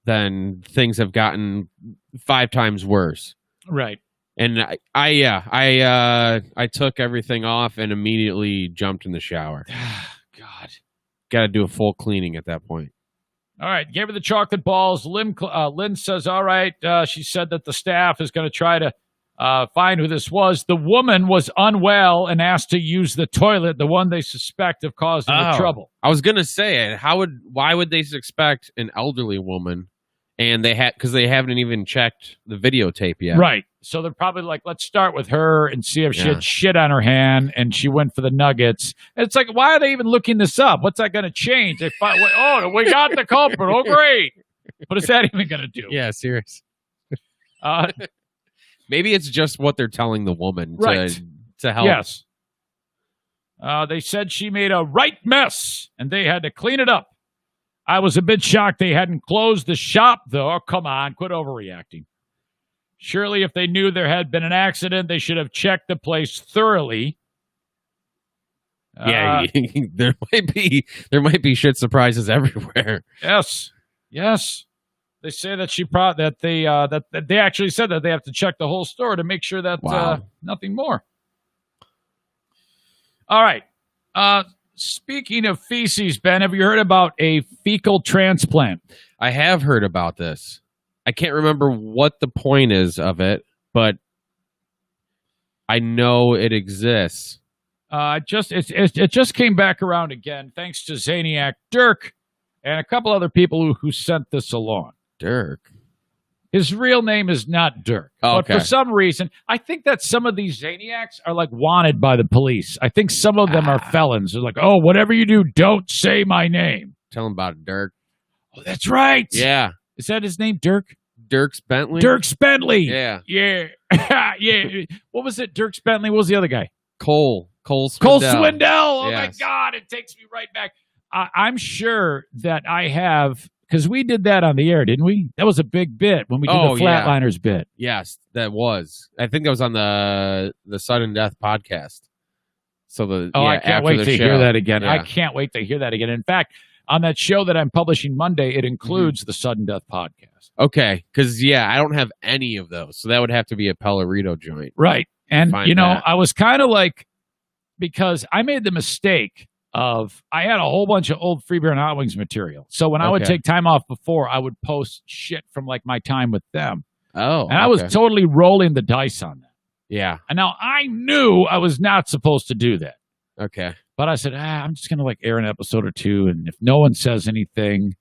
then things have gotten 5 times worse. Right. And I took everything off and immediately jumped in the shower. God. Got to do a full cleaning at that point. All right. Gave her the chocolate balls. Lynn says, all right. She said that the staff is going to try to find who this was. The woman was unwell and asked to use the toilet, the one they suspect of causing the trouble. I was going to say, why would they suspect an elderly woman? And because they haven't even checked the videotape yet. Right. So they're probably like, let's start with her and see if she Yeah. had shit on her hand and she went for the nuggets. And it's like, why are they even looking this up? What's that going to change? They find, oh, we got the culprit. Oh, great. What is that even going to do? Yeah, serious. Uh, Maybe it's just what they're telling the woman Right. to help. yes. They said she made a right mess and they had to clean it up. I was a bit shocked they hadn't closed the shop, though. Oh, come on, quit overreacting. Surely, if they knew there had been an accident, they should have checked the place thoroughly. Yeah, there might be shit surprises everywhere. Yes. They say that that they actually said that they have to check the whole store to make sure that Wow. nothing more. All right. Speaking of feces, Ben, have you heard about a fecal transplant? I have heard about this. I can't remember what the point is of it, but I know it exists. It just came back around again, thanks to Zaniac Dirk and a couple other people who sent this along. Dirk. His real name is not Dirk. Oh, but for some reason, I think that some of these Zaniacs are like wanted by the police. I think some of them are felons. They're like, oh, whatever you do, don't say my name. Tell him about it, Dirk. Oh, that's right. Yeah. Is that his name, Dirk? Dirks Bentley? Dirk Bentley. Yeah. Yeah. Yeah. What was it? Dirk Bentley. What was the other guy? Cole Cole Swindell. Swindell. Oh, Yes. my God. It takes me right back. I'm sure that I have, because we did that on the air, didn't we? That was a big bit when we did the yeah. Flatliners bit. Yes, that was. I think that was on the Sudden Death podcast. So I can't wait to hear that again. Yeah. I can't wait to hear that again. In fact, on that show that I'm publishing Monday, it includes the Sudden Death podcast. Okay, because I don't have any of those, so that would have to be a Pellerito joint. Right. And, Find that. I was kind of like, because I made the mistake of, I had a whole bunch of old Free Beer and Hot Wings material. So when I would Okay. take time off before, I would post shit from like my time with them. Oh, And I was okay. totally rolling the dice on that. Yeah. And now I knew I was not supposed to do that. Okay. But I said, I'm just going to like air an episode or two. And if no one says anything,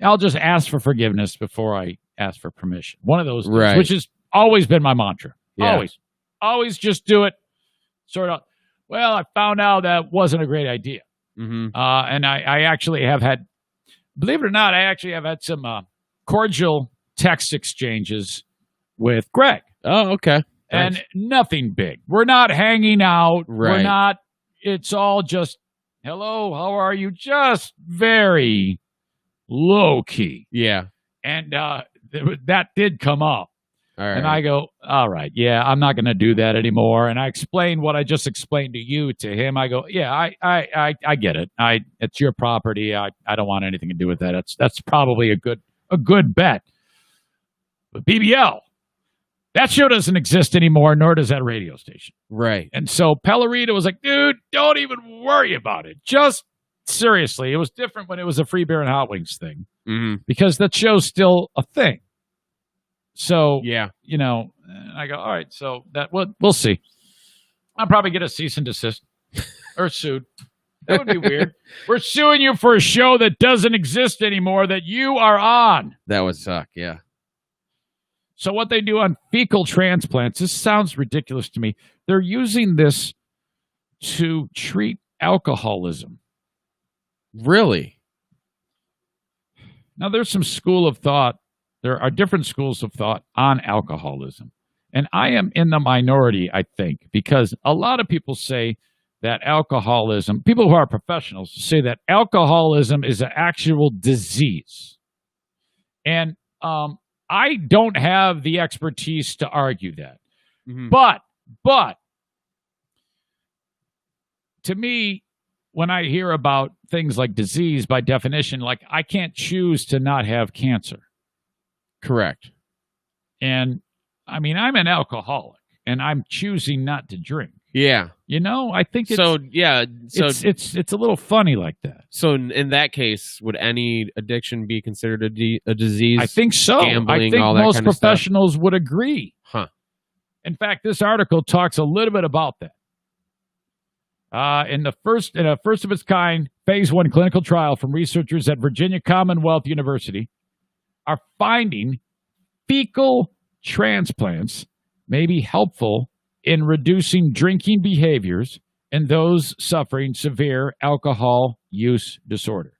I'll just ask for forgiveness before I ask for permission. One of those things, Right. which has always been my mantra. Yeah. Always just do it. Sort of, well, I found out that wasn't a great idea. Mm-hmm. And I actually have had, believe it or not, I actually have had some cordial text exchanges with Greg. Oh, okay. And Nice. nothing big. We're not hanging out. We're Right. not, it's all just, hello, how are you? Just very low key. Yeah. And that did come up. All right. And I go, all right, yeah, I'm not going to do that anymore. And I explained what I just explained to you to him. I go, yeah, I get it. It's your property. I don't want anything to do with that. That's probably a good bet. But BBL, that show doesn't exist anymore, nor does that radio station. Right. And so Pellerito was like, dude, don't even worry about it. Just seriously, it was different when it was a Free Beer and Hot Wings thing Mm-hmm. because that show's still a thing. So, Yeah. I go, all right, so that we'll see. I'll probably get a cease and desist or sued. That would be weird. We're suing you for a show that doesn't exist anymore that you are on. That would suck. Yeah. So what they do on fecal transplants, this sounds ridiculous to me. They're using this to treat alcoholism. Really? Now, there's some school of thought. There are different schools of thought on alcoholism. And I am in the minority, I think, because a lot of people say that alcoholism, people who are professionals say that alcoholism is an actual disease. And I don't have the expertise to argue that. Mm-hmm. But to me, when I hear about things like disease, by definition, like I can't choose to not have cancer. Correct. And I mean, I'm an alcoholic and I'm choosing not to drink. Yeah. I think it's, So yeah. So it's a little funny like that. So in that case, would any addiction be considered a disease? I think so. Gambling, I think all that most kind of stuff? professionals would agree. Huh. In fact, this article talks a little bit about that. In a first of its kind phase 1 clinical trial from researchers at Virginia Commonwealth University are finding fecal transplants may be helpful in reducing drinking behaviors in those suffering severe alcohol use disorder.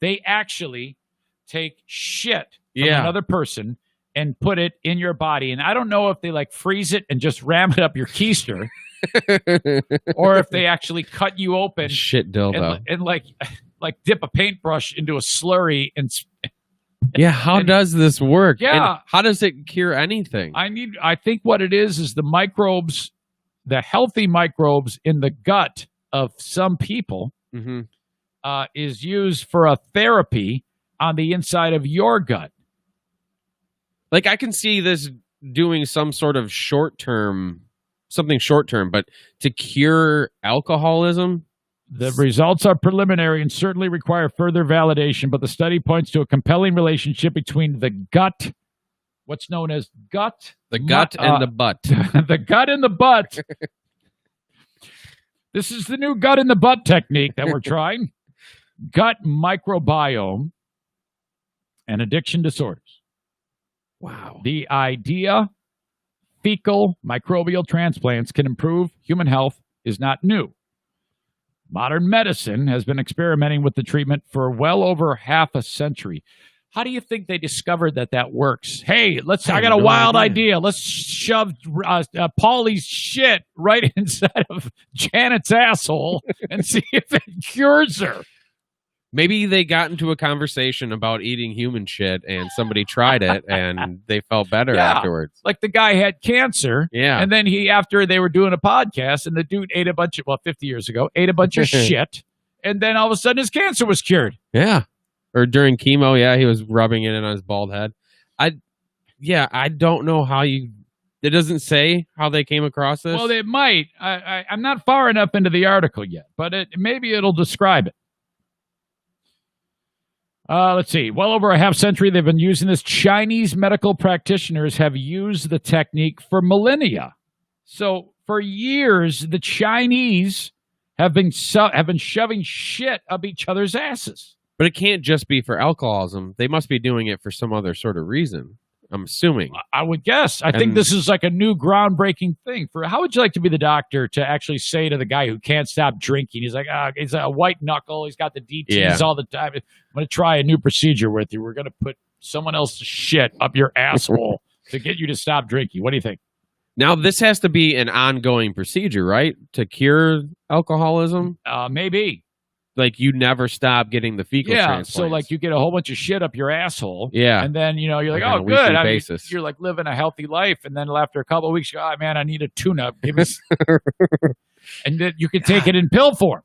They actually take shit from another person and put it in your body. And I don't know if they like freeze it and just ram it up your keister or if they actually cut you open Shit dildo. and like dip a paintbrush into a slurry and Yeah, how does this work? Yeah. And how does it cure anything? I think what it is the microbes, the healthy microbes in the gut of some people is used for a therapy on the inside of your gut. Like, I can see this doing some sort of something short term, but to cure alcoholism? The results are preliminary and certainly require further validation, but the study points to a compelling relationship between the gut, what's known as gut. The gut and the butt. The gut and the butt. This is the new gut in the butt technique that we're trying. Gut microbiome and addiction disorders. Wow. The idea fecal microbial transplants can improve human health is not new. Modern medicine has been experimenting with the treatment for well over half a century. How do you think they discovered that works? Hey, I got a wild idea. Let's shove Paulie's shit right inside of Janet's asshole and see if it cures her. Maybe they got into a conversation about eating human shit and somebody tried it and they felt better afterwards. Like the guy had cancer. Yeah. And then after they were doing a podcast and the dude ate 50 years ago, ate a bunch of shit. And then all of a sudden his cancer was cured. Yeah. Or during chemo, he was rubbing it in on his bald head. I don't know how it doesn't say how they came across this. Well, it might. I'm not far enough into the article yet, but maybe it'll describe it. Let's see. Well over a half century, they've been using this. Chinese medical practitioners have used the technique for millennia. So for years, the Chinese have been shoving shit up each other's asses. But it can't just be for alcoholism. They must be doing it for some other sort of reason. I'm assuming. I would guess. I think this is like a new groundbreaking thing. How would you like to be the doctor to actually say to the guy who can't stop drinking? He's like, he's a white knuckle. He's got the DTs all the time. I'm going to try a new procedure with you. We're going to put someone else's shit up your asshole to get you to stop drinking. What do you think? Now, this has to be an ongoing procedure, right? To cure alcoholism? Maybe. Like, you never stop getting the fecal transplants. So like you get a whole bunch of shit up your asshole. Yeah. And then, you're like, on a good. weekly basis. You're like living a healthy life. And then after a couple of weeks, you go, man, I need a tune-up. Give me and then you could take it in pill form.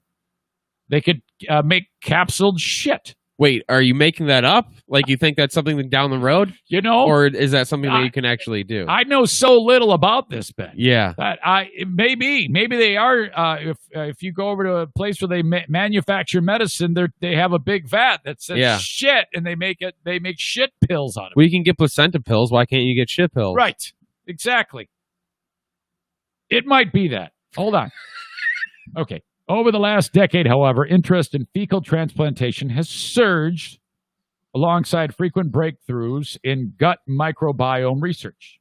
They could make capsuled shit. Wait, are you making that up? Like, you think that's something down the road? Or is that something that you can actually do? I know so little about this, Ben. Yeah. That maybe they are. If you go over to a place where they manufacture medicine, they have a big vat that says shit, and they make shit pills out of it. Well, you can get placenta pills. Why can't you get shit pills? Right. Exactly. It might be that. Hold on. Okay. Over the last decade, however, interest in fecal transplantation has surged alongside frequent breakthroughs in gut microbiome research.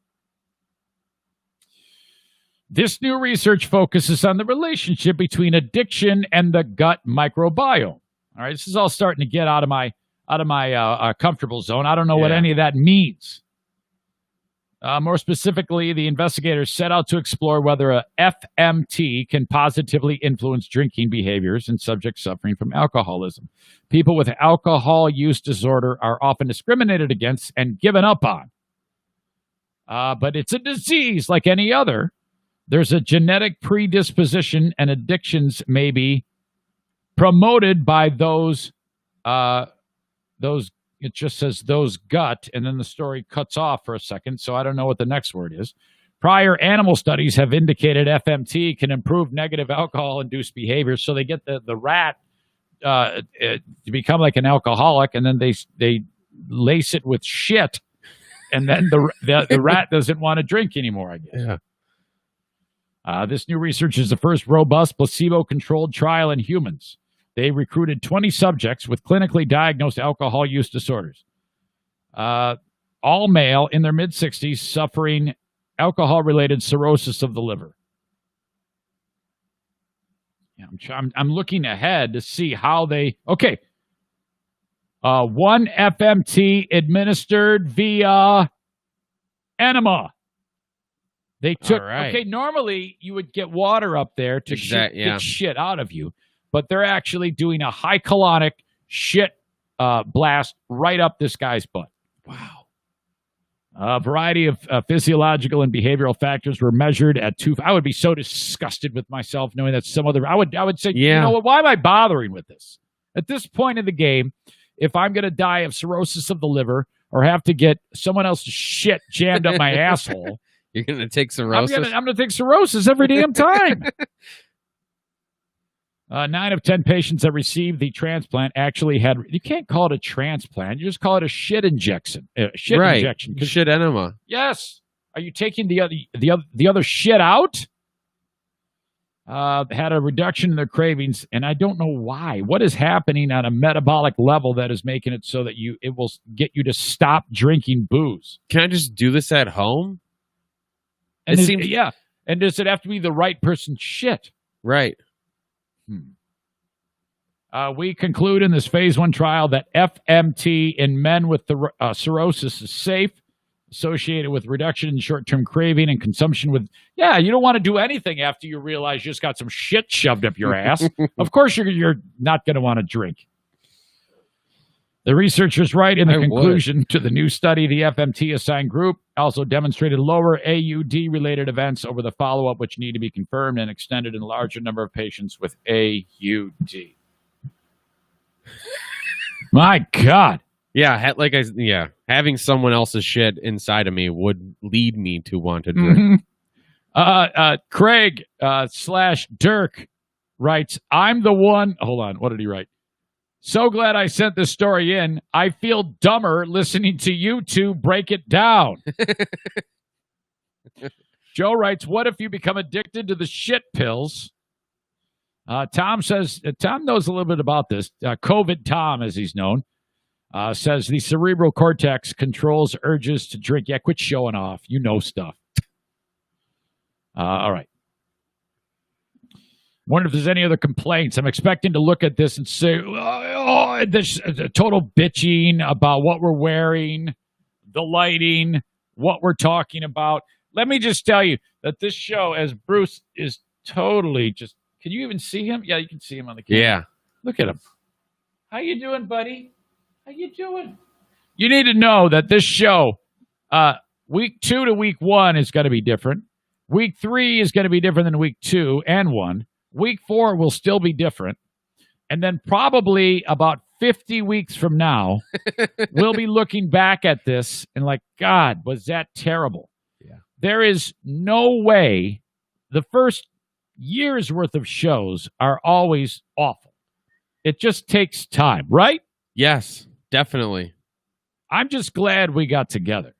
This new research focuses on the relationship between addiction and the gut microbiome. All right, this is all starting to get out of my comfortable zone. I don't know what any of that means. More specifically, the investigators set out to explore whether a FMT can positively influence drinking behaviors in subjects suffering from alcoholism. People with alcohol use disorder are often discriminated against and given up on. But it's a disease like any other. There's a genetic predisposition, and addictions may be promoted by those. It just says those gut, and then the story cuts off for a second, so I don't know what the next word is. Prior animal studies have indicated FMT can improve negative alcohol-induced behaviors, so they get the rat to become like an alcoholic, and then they lace it with shit, and then the rat doesn't want to drink anymore, I guess. Yeah. This new research is the first robust placebo-controlled trial in humans. They recruited 20 subjects with clinically diagnosed alcohol use disorders. All male in their mid-60s suffering alcohol-related cirrhosis of the liver. Yeah, I'm looking ahead to see how they. Okay, 1 FMT administered via enema. They took. All right. Okay, normally you would get water up there to get shit out of you, but they're actually doing a high colonic shit blast right up this guy's butt. Wow. A variety of physiological and behavioral factors were measured at 2. I would be so disgusted with myself knowing that some other. I would say, you know what? Why am I bothering with this? At this point in the game, if I'm going to die of cirrhosis of the liver or have to get someone else's shit jammed up my asshole, you're going to take cirrhosis. I'm going to take cirrhosis every damn time. 9 of 10 patients that received the transplant actually had. You can't call it a transplant. You just call it a shit injection. Injection. Shit enema. Yes. Are you taking the other shit out? Had a reduction in their cravings, and I don't know why. What is happening on a metabolic level that is making it so that it will get you to stop drinking booze? Can I just do this at home? And And does it have to be the right person's shit? Right. We conclude in this phase 1 trial that FMT in men with the cirrhosis is safe, associated with reduction in short-term craving and consumption with, you don't want to do anything after you realize you just got some shit shoved up your ass. Of course you're not going to want to drink. The researchers write in the conclusion to the new study, the FMT assigned group also demonstrated lower AUD-related events over the follow-up, which need to be confirmed and extended in a larger number of patients with AUD. My God. Yeah, having someone else's shit inside of me would lead me to want to drink. Craig / Dirk writes, I'm the one. Hold on. What did he write? So glad I sent this story in. I feel dumber listening to you two break it down. Joe writes, what if you become addicted to the shit pills? Tom says, Tom knows a little bit about this. COVID Tom, as he's known, says the cerebral cortex controls urges to drink. Yeah, quit showing off. You know stuff. All right. Wonder if there's any other complaints. I'm expecting to look at this and say, this total bitching about what we're wearing, the lighting, what we're talking about. Let me just tell you that this show, as Bruce is totally just, can you even see him? Yeah, you can see him on the camera. Yeah. Look at him. How you doing, buddy? How you doing? You need to know that this show, week 2 to week 1 is going to be different. Week 3 is going to be different than week 2 and 1. Week 4 will still be different. And then probably about 50 weeks from now, we'll be looking back at this and like, God, was that terrible? Yeah. There is no way the first year's worth of shows are always awful. It just takes time, right? Yes, definitely. I'm just glad we got together.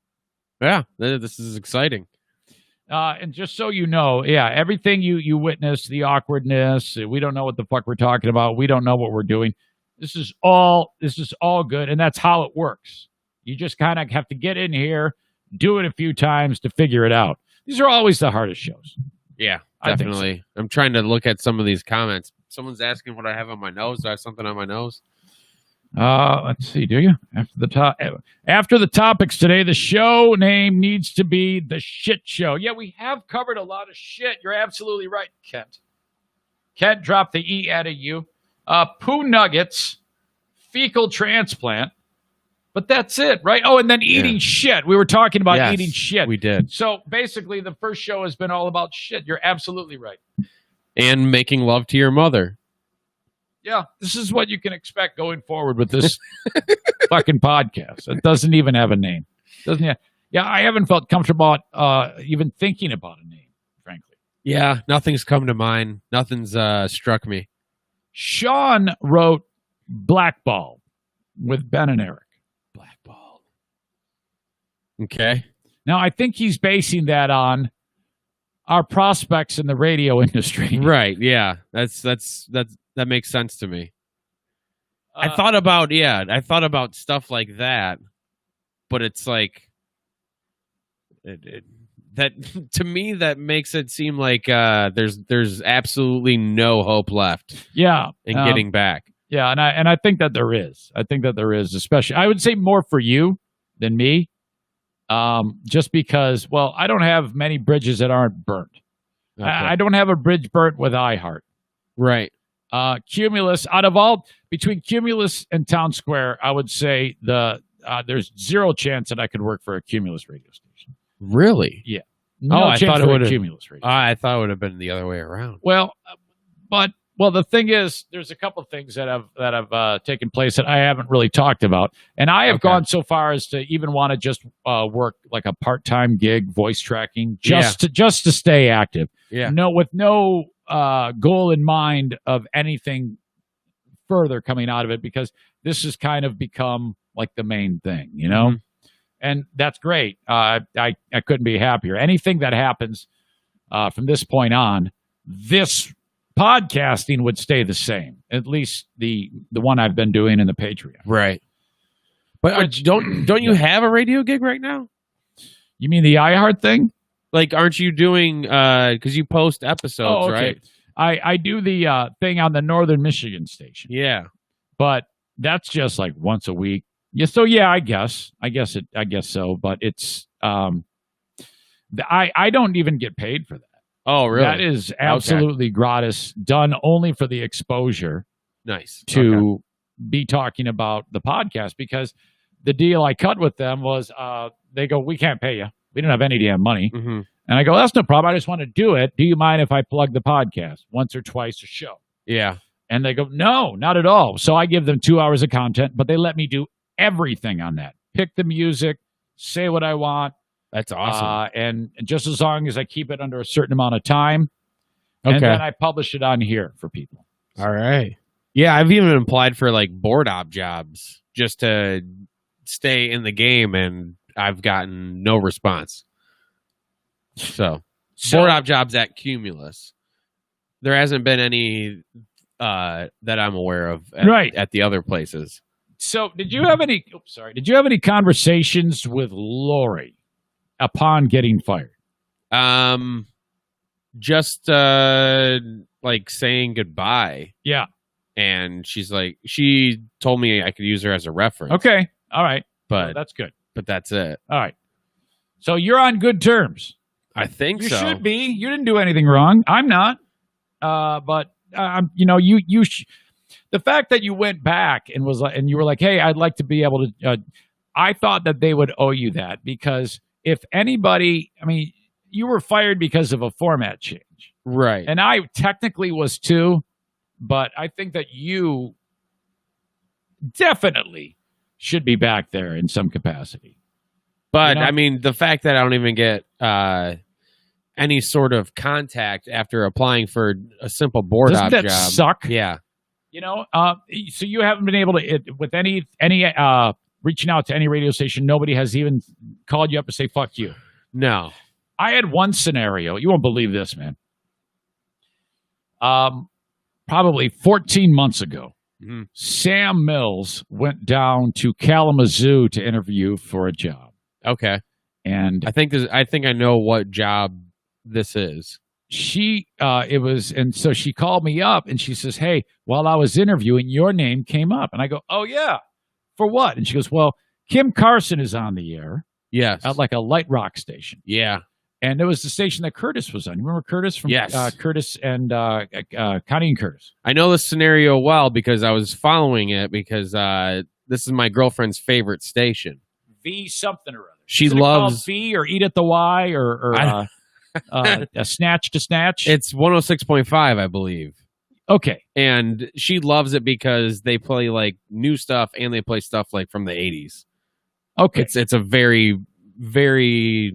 Yeah, this is exciting. And just so you know, everything you witnessed, the awkwardness, we don't know what the fuck we're talking about. We don't know what we're doing. This is all good, and that's how it works. You just kind of have to get in here, do it a few times to figure it out. These are always the hardest shows. Yeah, I think definitely. so. I'm trying to look at some of these comments. Someone's asking what I have on my nose. Do I have something on my nose? Let's see. Do you? After the topics today, the show name needs to be The Shit Show. Yeah, we have covered a lot of shit. You're absolutely right, Kent. Kent dropped the E out of you. Poo nuggets, fecal transplant. But that's it, right? Oh, and then eating shit. We were talking about eating shit. We did. So basically, the first show has been all about shit. You're absolutely right. And making love to your mother. Yeah, this is what you can expect going forward with this fucking podcast. It doesn't even have a name. Doesn't it? Yeah, I haven't felt comfortable even thinking about a name, frankly. Yeah, nothing's come to mind. Nothing's struck me. Sean wrote Blackball with Ben and Eric. Blackball. Okay. Now, I think he's basing that on our prospects in the radio industry. Right, yeah. That makes sense to me. I thought about stuff like that, but it's like that to me that makes it seem like there's absolutely no hope left Yeah, in getting back. Yeah, and I think that there is. I think that there is, especially I would say more for you than me. Just because, well, I don't have many bridges that aren't burnt. Okay. I don't have a bridge burnt with iHeart. Right. Cumulus, out of all between Cumulus and Town Square, I would say there's zero chance that I could work for a Cumulus radio station. Really? Yeah. No I chance thought it for a would have. Cumulus radio. I thought it would have been the other way around. Well, the thing is, there's a couple of things that have taken place that I haven't really talked about, and I have gone so far as to even want to just work like a part-time gig, voice tracking, just to stay active. Yeah. With no goal in mind of anything further coming out of it, because this has kind of become like the main thing, Mm-hmm. and that's great. I couldn't be happier. Anything that happens from this point on, this podcasting would stay the same, at least the one I've been doing in the Patreon. Right. But don't you have a radio gig right now? You mean the iHeart thing? Like, aren't you doing because you post episodes, right? I do the thing on the Northern Michigan station. Yeah. But that's just like once a week. Yeah, so yeah, I guess so, but it's I don't even get paid for that. Oh, really? That is absolutely gratis, done only for the exposure. Nice. To be talking about the podcast, because the deal I cut with them was they go, we can't pay you. We don't have any damn money. Mm-hmm. And I go, that's no problem. I just want to do it. Do you mind if I plug the podcast once or twice a show? Yeah. And they go, no, not at all. So I give them 2 hours of content, but they let me do everything on that. Pick the music, say what I want. That's awesome. And just as long as I keep it under a certain amount of time, and then I publish it on here for people. All right. Yeah, I've even applied for like board op jobs just to stay in the game, and I've gotten no response. So board op jobs at Cumulus. There hasn't been any that I'm aware of at the other places. So did you have any conversations with Lori upon getting fired? Just like saying goodbye. Yeah. And she told me I could use her as a reference. Okay. All right. But that's good. But that's it. All right. So you're on good terms. I think you so. You should be. You didn't do anything wrong. I'm not. But the fact that you went back and you were like, hey, I'd like to be able to, I thought that they would owe you that, because if anybody, you were fired because of a format change. Right. And I technically was too, but I think that you definitely should be back there in some capacity. But, the fact that I don't even get any sort of contact after applying for a simple board op job. Doesn't that suck? Yeah. So you haven't been able to, with any reaching out to any radio station, nobody has even called you up and say, fuck you. No. I had one scenario. You won't believe this, man. Probably 14 months ago, Sam Mills went down to Kalamazoo to interview for a job. Okay. And I think I know what job this is. So she called me up and she says, hey, while I was interviewing, your name came up. And I go, oh yeah, for what? And she goes, well, Kim Carson is on the air. Yes. At like a light rock station. Yeah. And it was the station that Curtis was on. You remember Curtis from Curtis and Connie and Curtis? I know this scenario well because I was following it because this is my girlfriend's favorite station. V something or other. She loves V or Eat at the Y or a Snatch to Snatch. It's 106.5, I believe. Okay. And she loves it because they play like new stuff and they play stuff like from the 80s. Okay. It's a very, very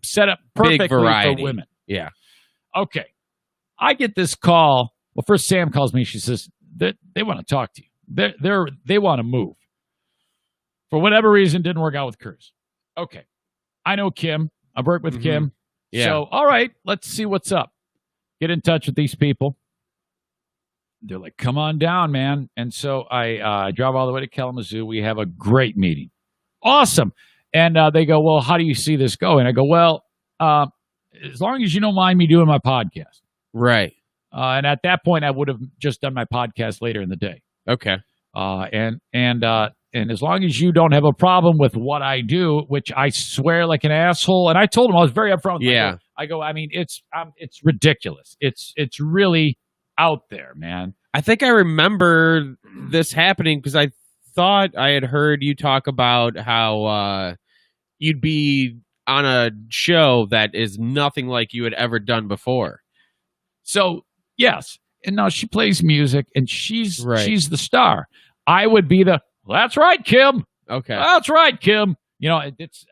set up perfectly for women. Yeah. Okay. I get this call. Well, first Sam calls me. She says that they want to talk to you. They want to move. For whatever reason, didn't work out with Curtis. Okay. I know Kim. I've worked with Kim. Yeah. So, all right, let's see what's up. Get in touch with these people. They're like, come on down, man. And so I drive all the way to Kalamazoo. We have a great meeting. Awesome. And they go, well, how do you see this going? I go, well, as long as you don't mind me doing my podcast. Right. And at that point, I would have just done my podcast later in the day. Okay. And as long as you don't have a problem with what I do, which I swear like an asshole, and I told him I was very upfront. Yeah. I go. I mean, it's ridiculous. It's really out there, man. I think I remember this happening because I thought I had heard you talk about how you'd be on a show that is nothing like you had ever done before. So yes, and now she plays music, and she's the star. I would be that's right, Kim. Okay, that's right, Kim. You know, it's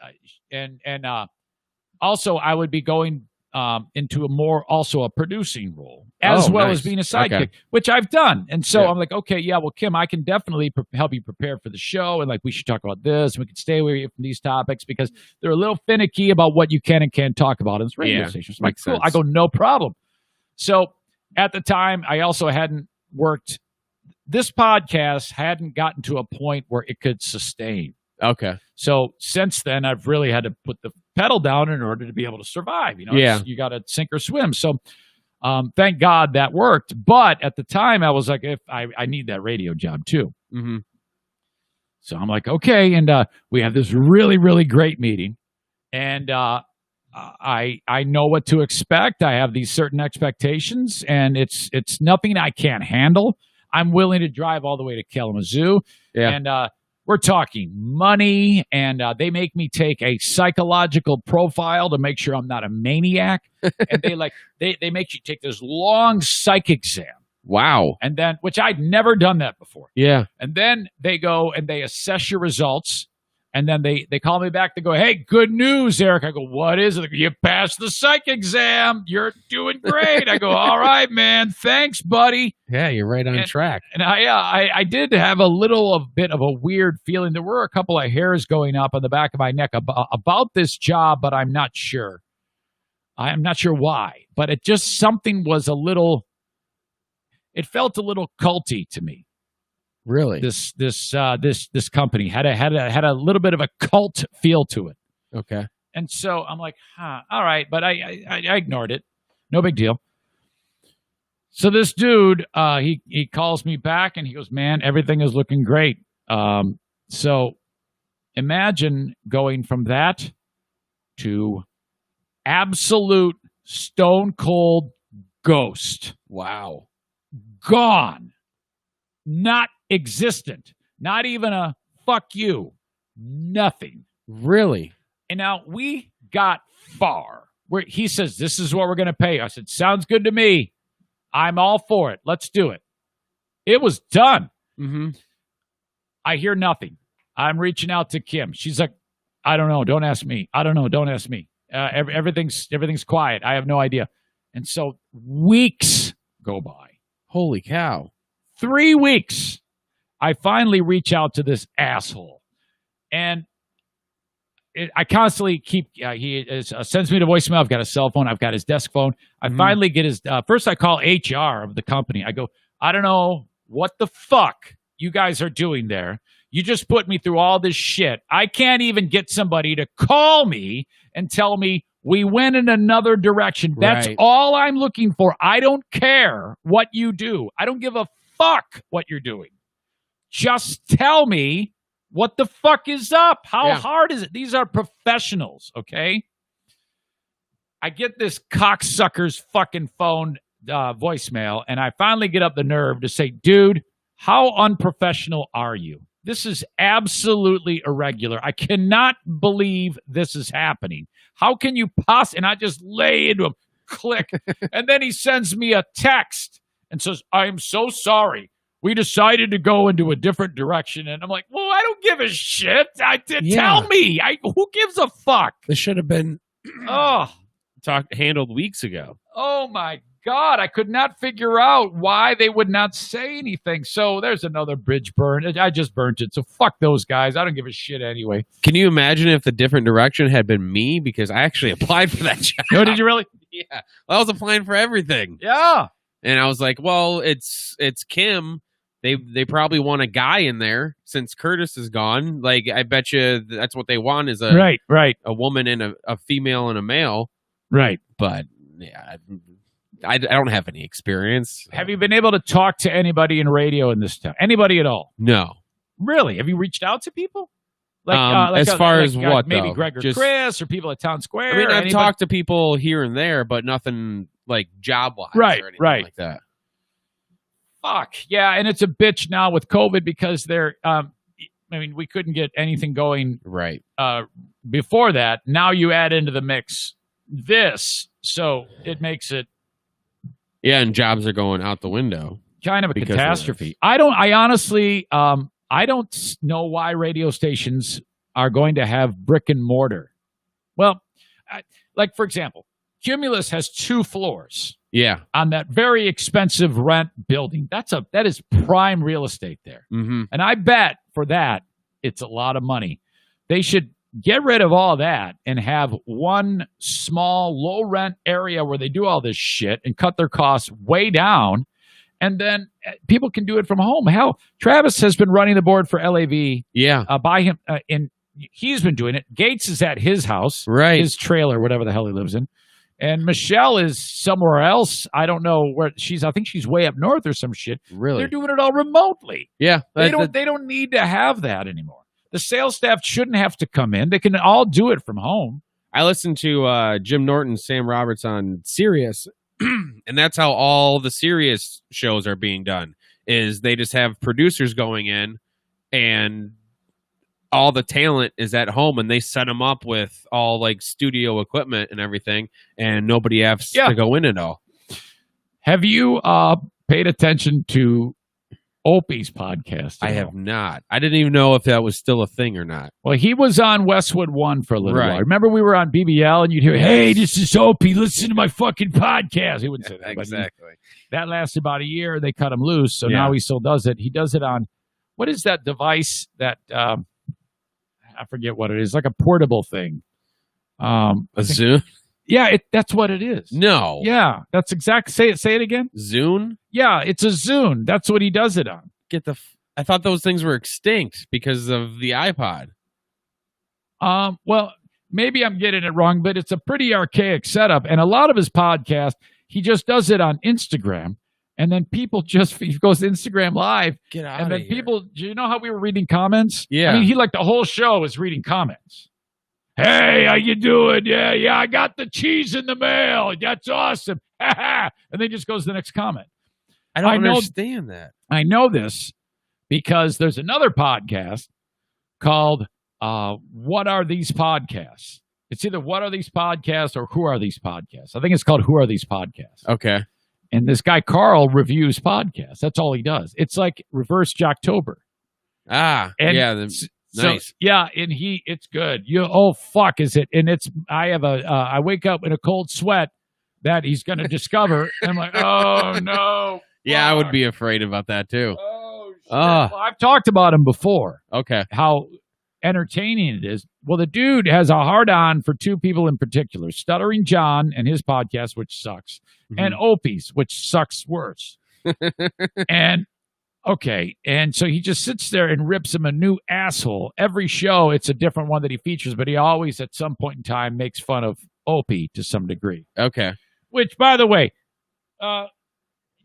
also I would be going into a producing role as well as being a sidekick, which I've done. And so I'm like, okay, yeah, well, Kim, I can definitely help you prepare for the show. And like, we should talk about this. We can stay away from these topics because they're a little finicky about what you can and can't talk about in this radio station. So I'm like, cool. I go, no problem. So at the time, I also hadn't worked. This podcast hadn't gotten to a point where it could sustain. Okay. So since then, I've really had to put the pedal down in order to be able to survive. You know, you got to sink or swim. So thank God that worked. But at the time, I was like, if I need that radio job too. Mm-hmm. So I'm like, okay. And we have this really, really great meeting. And I know what to expect. I have these certain expectations, and it's nothing I can't handle. I'm willing to drive all the way to Kalamazoo. Yeah. And we're talking money, and they make me take a psychological profile to make sure I'm not a maniac. And they make you take this long psych exam. Wow. And then, which I'd never done that before. Yeah. And then they go and they assess your results. And then they call me back. They go, hey, good news, Eric. I go, what is it? You passed the psych exam. You're doing great. I go, all right, man. Thanks, buddy. Yeah, you're right on track. And I did have a bit of a weird feeling. There were a couple of hairs going up on the back of my neck about this job, but I'm not sure. I'm not sure why. But it just something was it felt a little culty to me. Really? This company had a little bit of a cult feel to it. Okay. And so I'm like, all right, but I ignored it. No big deal. So this dude, he calls me back and he goes, man, everything is looking great. So imagine going from that to absolute stone cold ghost. Wow. Gone. Not existent. Not even a fuck you. Nothing. Really? And now we got far. Where he says, this is what we're going to pay. I said, sounds good to me. I'm all for it. Let's do it. It was done. Mm-hmm. I hear nothing. I'm reaching out to Kim. She's like, I don't know. Don't ask me. I don't know. Don't ask me. Everything's quiet. I have no idea. And so weeks go by. Holy cow. 3 weeks. I finally reach out to this asshole. And I constantly keep, sends me to voicemail. I've got a cell phone. I've got his desk phone. I finally get his, first I call HR of the company. I go, I don't know what the fuck you guys are doing there. You just put me through all this shit. I can't even get somebody to call me and tell me we went in another direction. That's all I'm looking for. I don't care what you do. I don't give a fuck what you're doing. Just tell me what the fuck is up. How hard is it? These are professionals, okay? I get this cocksucker's fucking phone voicemail, and I finally get up the nerve to say, dude, how unprofessional are you? This is absolutely irregular. I cannot believe this is happening. How can you possibly? And I just lay into him, click. And then he sends me a text and says, I am so sorry. We decided to go into a different direction. And I'm like, well, I don't give a shit. Tell me. Who gives a fuck? This should have been handled weeks ago. Oh, my God. I could not figure out why they would not say anything. So there's another bridge burn. I just burnt it. So fuck those guys. I don't give a shit anyway. Can you imagine if the different direction had been me? Because I actually applied for that job. Oh, did you really? Yeah. I was applying for everything. Yeah. And I was like, well, it's Kim. They probably want a guy in there since Curtis is gone. Like, I bet you that's what they want is a right. a woman and a female and a male. Right. But yeah, I don't have any experience. Have you been able to talk to anybody in radio in this town? Anybody at all? No. Really? Have you reached out to people? As far as what, maybe though? Greg or Just- Chris or people at Town Square? I mean, or I've anybody? talked to people here and there, but nothing like job-wise Right, or anything right. like that. Fuck. Yeah, and it's a bitch now with COVID because they're I mean, we couldn't get anything going Right. before that. Now you add into the mix this, so it makes it Yeah, and jobs are going out the window. kind of a Because of catastrophe. this. I honestly I don't know why radio stations are going to have brick and mortar. Well, like for example, Cumulus has 2 floors Yeah. on that very expensive rent building. That is prime real estate there. Mm-hmm. And I bet for that it's a lot of money. They should get rid of all that and have one small low rent area where they do all this shit and cut their costs way down. And then people can do it from home. Hell, Travis has been running the board for LAV Yeah. by him, and he's been doing it. Gates is at his house, Right. his trailer, whatever the hell he lives in. And Michelle is somewhere else. I don't know where she's. I think she's way up north or some shit. Really? They're doing it all remotely. Yeah. They don't need to have that anymore. The sales staff shouldn't have to come in. They can all do it from home. I listened to Jim Norton, Sam Roberts on Sirius, and that's how all the Sirius shows are being done. Is they just have producers going in, and all the talent is at home, and they set them up with all like studio equipment and everything, and nobody has to go in at all. Have you paid attention to Opie's podcast? I have not. I didn't even know if that was still a thing or not. Well, he was on Westwood One for a little Right. while. Remember, we were on BBL, and you'd hear, "Hey, this is Opie. Listen to my fucking podcast." He wouldn't say that, but Exactly. that lasted about a year. They cut him loose, so Yeah. now he still does it. He does it on what is that device that I forget what it is, like a portable thing. A Zune? Yeah, that's what it is. No. Yeah, that's exact. Say it again. Zune? Yeah, it's a Zune. That's what he does it on. I thought those things were extinct because of the iPod. Well, maybe I'm getting it wrong, but it's a pretty archaic setup. And a lot of his podcast, he just does it on Instagram. And then people he goes to Instagram Live. Get out And then people, do you know how we were reading comments? Yeah. I mean, the whole show was reading comments. Hey, how you doing? Yeah, I got the cheese in the mail. That's awesome. And then just goes to the next comment. I don't I know- understand that. I know this because there's another podcast called What Are These Podcasts? It's either What Are These Podcasts or Who Are These Podcasts? I think it's called Who Are These Podcasts? Okay. And this guy, Carl, reviews podcasts. That's all he does. It's like reverse Jocktober. Ah, And yeah. So, Nice. yeah, and it's good. Fuck, is it? And I wake up in a cold sweat that he's going to discover. And I'm like, oh, no. Yeah, I would fuck. be afraid about that too. Oh, shit. Ah. Well, I've talked about him before, Okay. how entertaining it is. Well, the dude has a hard-on for 2 people in particular, Stuttering John and his podcast, which sucks, and Opie's, which sucks worse. And so he just sits there and rips him a new asshole. Every show, it's a different one that he features, but he always, at some point in time, makes fun of Opie to some degree. Okay. Which, by the way,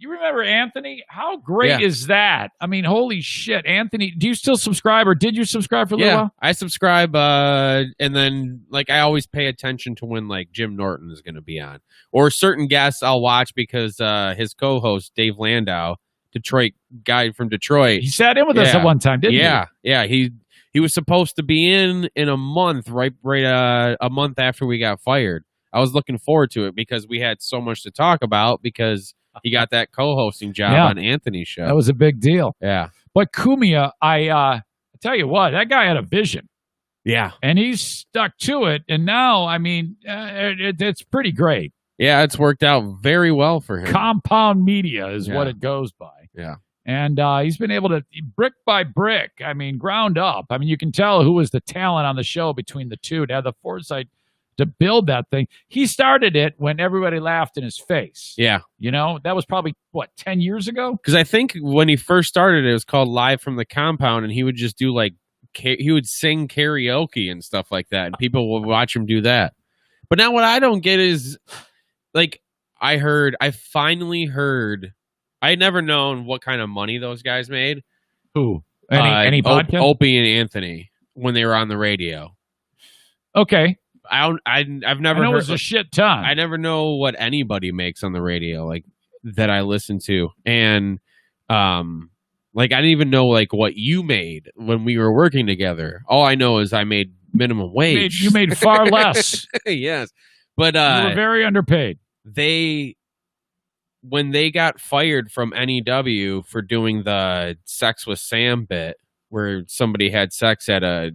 you remember Anthony? How great is that? I mean, holy shit. Anthony, do you still subscribe, or did you subscribe for a little while? I subscribe, and then like I always pay attention to when like Jim Norton is going to be on, or certain guests I'll watch because his co-host Dave Landau, Detroit guy from Detroit, He sat in with us at one time, didn't he? Yeah. He was supposed to be in a month, right a month after we got fired. I was looking forward to it because we had so much to talk about because he got that co-hosting job on Anthony's show. That was a big deal. Yeah. But Kumia, I tell you what, that guy had a vision. Yeah. And he's stuck to it. And now, I mean, it's pretty great. Yeah, it's worked out very well for him. Compound media is what it goes by. Yeah. And he's been able to, brick by brick, I mean, ground up. I mean, you can tell who was the talent on the show between the two to have the foresight to build that thing. He started it when everybody laughed in his face. Yeah. You know, that was probably, 10 years ago? Because I think when he first started, it was called Live from the Compound, and he would just do like, he would sing karaoke and stuff like that, and people would watch him do that. But now what I don't get is, like, I finally heard, I had never known what kind of money those guys made. Who? Any podcast? Opie and Anthony, when they were on the radio. Okay. I've never I know heard, it's a shit ton. I never know what anybody makes on the radio, like, that I listen to. And, like, I didn't even know, like, what you made when we were working together. All I know is I made minimum wage. You made far less. Yes. But you were very underpaid. When they got fired from NEW for doing the Sex with Sam bit, where somebody had sex at a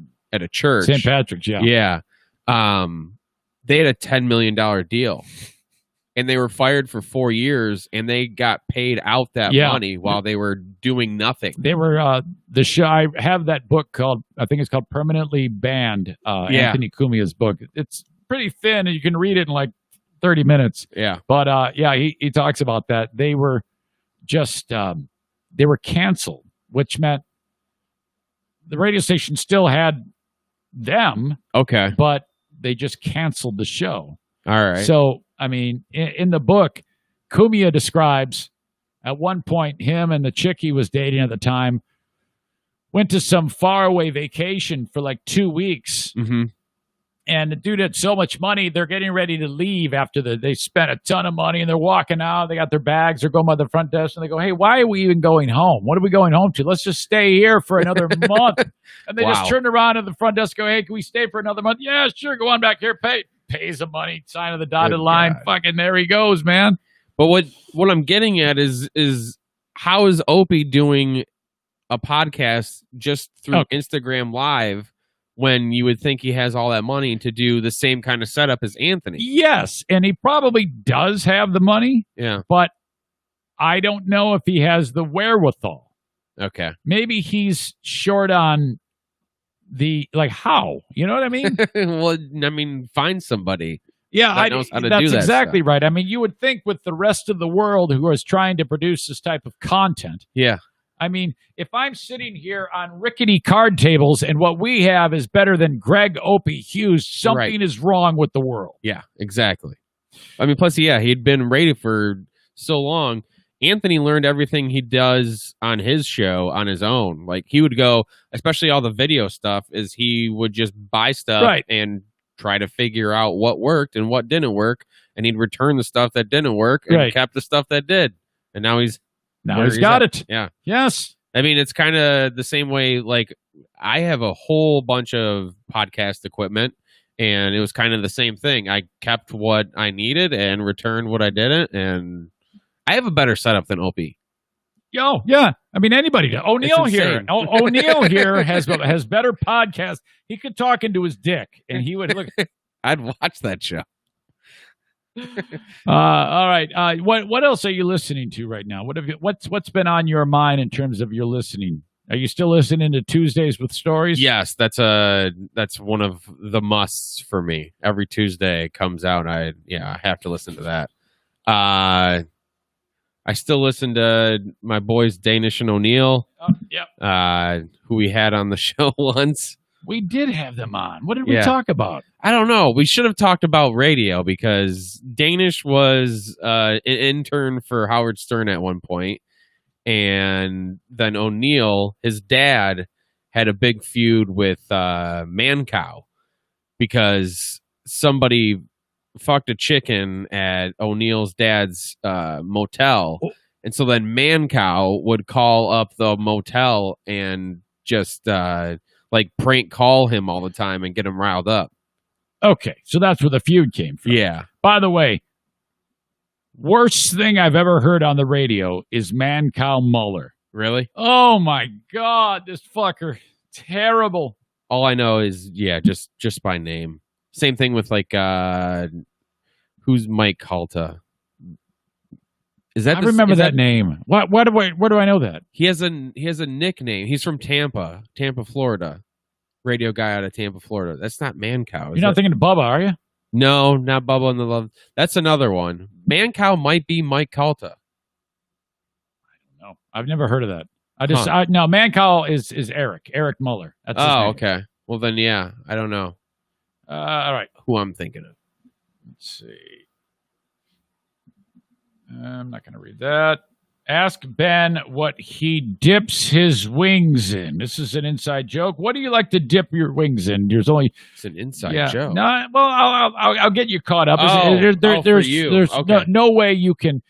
church. St. Patrick's, yeah. Yeah. They had a $10 million deal. And they were fired for 4 years, and they got paid out that money while they were doing nothing. They were the show. I have that book called, I think it's called Permanently Banned. Anthony Cumia's book. It's pretty thin, and you can read it in like 30 minutes. Yeah, but he talks about that. They were just they were canceled, which meant the radio station still had them. Okay, but they just canceled the show. All right. So, I mean, in the book, Cumia describes at one point him and the chick he was dating at the time went to some faraway vacation for like 2 weeks. Mm-hmm. And the dude had so much money, they're getting ready to leave after they spent a ton of money and they're walking out. They got their bags. They're going by the front desk and they go, hey, why are we even going home? What are we going home to? Let's just stay here for another month. And they just turned around at the front desk and go, hey, can we stay for another month? Yeah, sure. Go on back here. Pays the money, sign of the dotted line. Fucking there he goes, man. But what I'm getting at is how is Opie doing a podcast just through Instagram Live when you would think he has all that money to do the same kind of setup as Anthony? Yes, and he probably does have the money. Yeah. But I don't know if he has the wherewithal. Okay. Maybe he's short on how? You know what I mean? Well, I mean, find somebody. Yeah, that knows how to that's do that exactly stuff. right. I mean, you would think with the rest of the world who is trying to produce this type of content. Yeah. I mean, if I'm sitting here on rickety card tables and what we have is better than Greg Opie Hughes, something is wrong with the world. Yeah, exactly. I mean, plus, he'd been rated for so long. Anthony learned everything he does on his show on his own. Like, he would go, especially all the video stuff, is he would just buy stuff and try to figure out what worked and what didn't work. And he'd return the stuff that didn't work and kept the stuff that did. And now he's got at. it. Yeah. Yes. I mean, it's kind of the same way, like, I have a whole bunch of podcast equipment, and it was kind of the same thing. I kept what I needed and returned what I didn't, and I have a better setup than Opie. Yo, yeah. I mean, anybody does. O'Neill here. O'Neill here has better podcasts. He could talk into his dick, and he would look. I'd watch that show. All right. What else are you listening to right now? What's been on your mind in terms of your listening? Are you still listening to Tuesdays with Stories? Yes, that's one of the musts for me. Every Tuesday it comes out. I have to listen to that. I still listen to my boys Danish and O'Neill. Who we had on the show once. We did have them on. What did we talk about? I don't know. We should have talked about radio because Danish was an intern for Howard Stern at one point, and then O'Neill, his dad, had a big feud with Man Cow because somebody fucked a chicken at O'Neill's dad's motel. And so then Man Cow would call up the motel and just prank call him all the time and get him riled up. Okay, so that's where the feud came from. Yeah. By the way, worst thing I've ever heard on the radio is Man Cow Muller. Really? Oh my God, this fucker. Terrible. All I know is, just by name. Same thing with who's Mike Halta? Is that? I remember that name. Where do I know that? He has a nickname. He's from Tampa, Florida. Radio guy out of Tampa, Florida. That's not Man Cow. You're not thinking of Bubba, are you? No, not Bubba and the Love. That's another one. Man Cow might be Mike Halta. I don't know. I've never heard of that. No, Man Cow is Eric Muller. That's his name. Okay. Well then, I don't know. All right. Who I'm thinking of. Let's see. I'm not going to read that. Ask Ben what he dips his wings in. This is an inside joke. What do you like to dip your wings in? There's only It's an inside joke. No, well, I'll get you caught up. For you. There's Okay. no way you can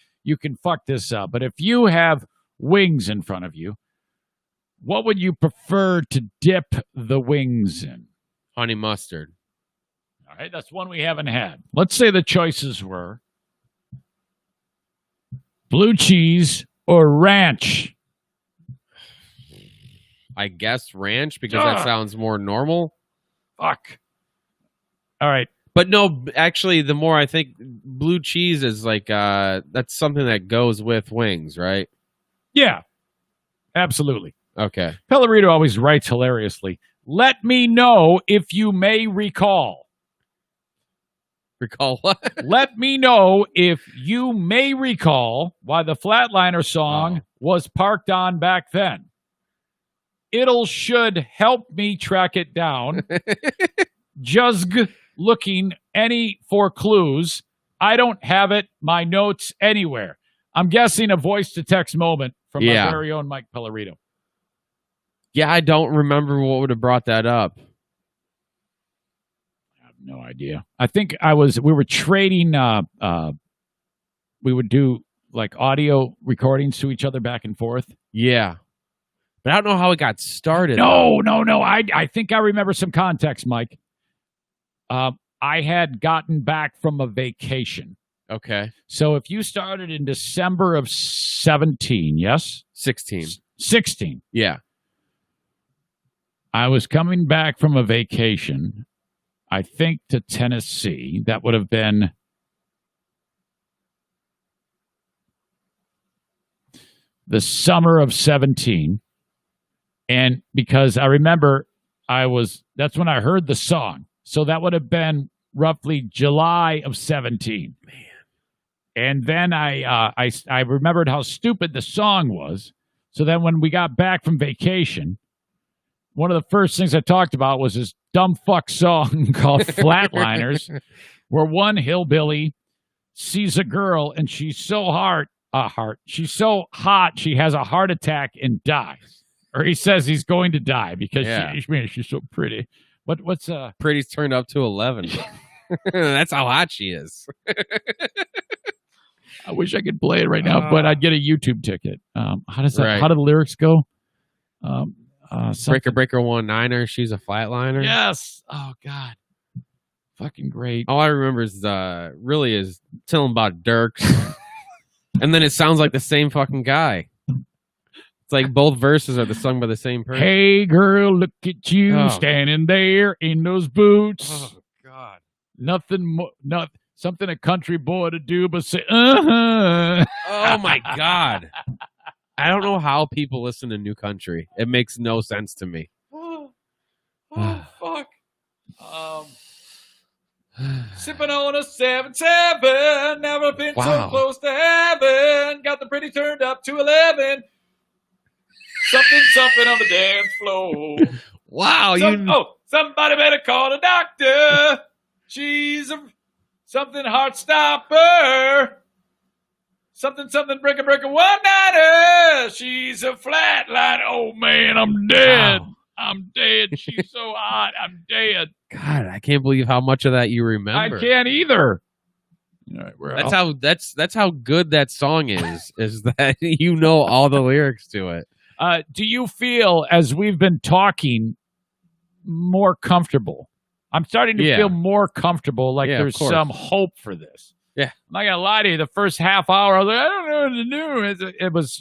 fuck this up. But if you have wings in front of you, what would you prefer to dip the wings in? Honey mustard. All right, that's one we haven't had. Let's say the choices were blue cheese or ranch. I guess ranch because that sounds more normal. Fuck. All right. But no, actually, the more I think, blue cheese is like that's something that goes with wings, right? Yeah, absolutely. Okay. Pellerito always writes hilariously. Let me know if you may recall. Recall what? Let me know if you may recall why the Flatliner song was parked on back then. It'll should help me track it down. Just looking any for clues. I don't have it. My notes anywhere. I'm guessing a voice-to-text moment from my very own Mike Pellerito. Yeah, I don't remember what would have brought that up. I have no idea. I think we were trading, we would do like audio recordings to each other back and forth. Yeah. But I don't know how it got started. No. I think I remember some context, Mike. I had gotten back from a vacation. Okay. So if you started in December of 17, yes? 16. 16. Yeah. I was coming back from a vacation, I think to Tennessee. That would have been the summer of 17. And because I remember that's when I heard the song. So that would have been roughly July of 17. Man. And then I remembered how stupid the song was. So then when we got back from vacation, one of the first things I talked about was this dumb fuck song called Flatliners, where one hillbilly sees a girl and she's so she's so hot she has a heart attack and dies. Or he says he's going to die because she's so pretty. What's Pretty's turned up to 11. That's how hot she is. I wish I could play it right now, but I'd get a YouTube ticket. How do the lyrics go? Breaker 19er, she's a flatliner. Yes. Oh God. Fucking great. All I remember is telling about Dirks. And then it sounds like the same fucking guy. It's like both verses are sung by the same person. Hey girl, look at you standing there in those boots. Oh God. Something a country boy to do but say, uh-huh. Oh my God. I don't know how people listen to New Country. It makes no sense to me. Fuck. Sipping on a 7-7, never been so close to heaven. Got the pretty turned up to 11. Something on the dance floor. Wow. Somebody better call a doctor. She's something heart stopper. Something breaker 19er. She's a flatline. Oh man, I'm dead. Wow. I'm dead. She's so hot. I'm dead. God, I can't believe how much of that you remember. I can't either. All right, that's how good that song is. Is that you know all the lyrics to it? Do you feel, as we've been talking, more comfortable? I'm starting to feel more comfortable, like there's some hope for this. Yeah. I'm not going to lie to you. The first half hour, I was like, I don't know what to do. It was,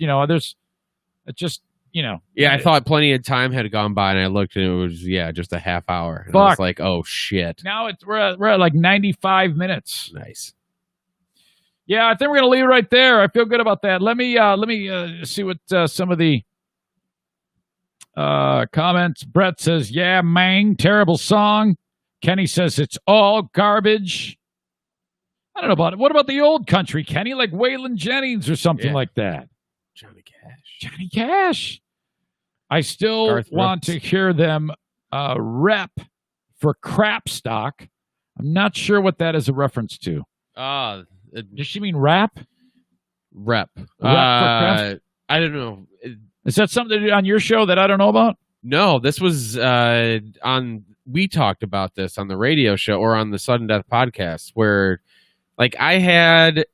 Yeah, I thought plenty of time had gone by, and I looked, and it was, just a half hour. And I was like, oh, shit. Now we're at like 95 minutes. Nice. Yeah, I think we're going to leave it right there. I feel good about that. Let me see what some of the comments. Brett says, yeah, man, terrible song. Kenny says it's all garbage. I don't know about it. What about the old country, Kenny? Like Waylon Jennings or something like that. Johnny Cash. I still want to hear them rep for crap stock I'm not sure what that is a reference to. Does Does she mean rap? Rep. Rep for Kraft? I don't know. Is that something on your show that I don't know about? No, this was on. We talked about this on the radio show or on the Sudden Death podcast, where like I had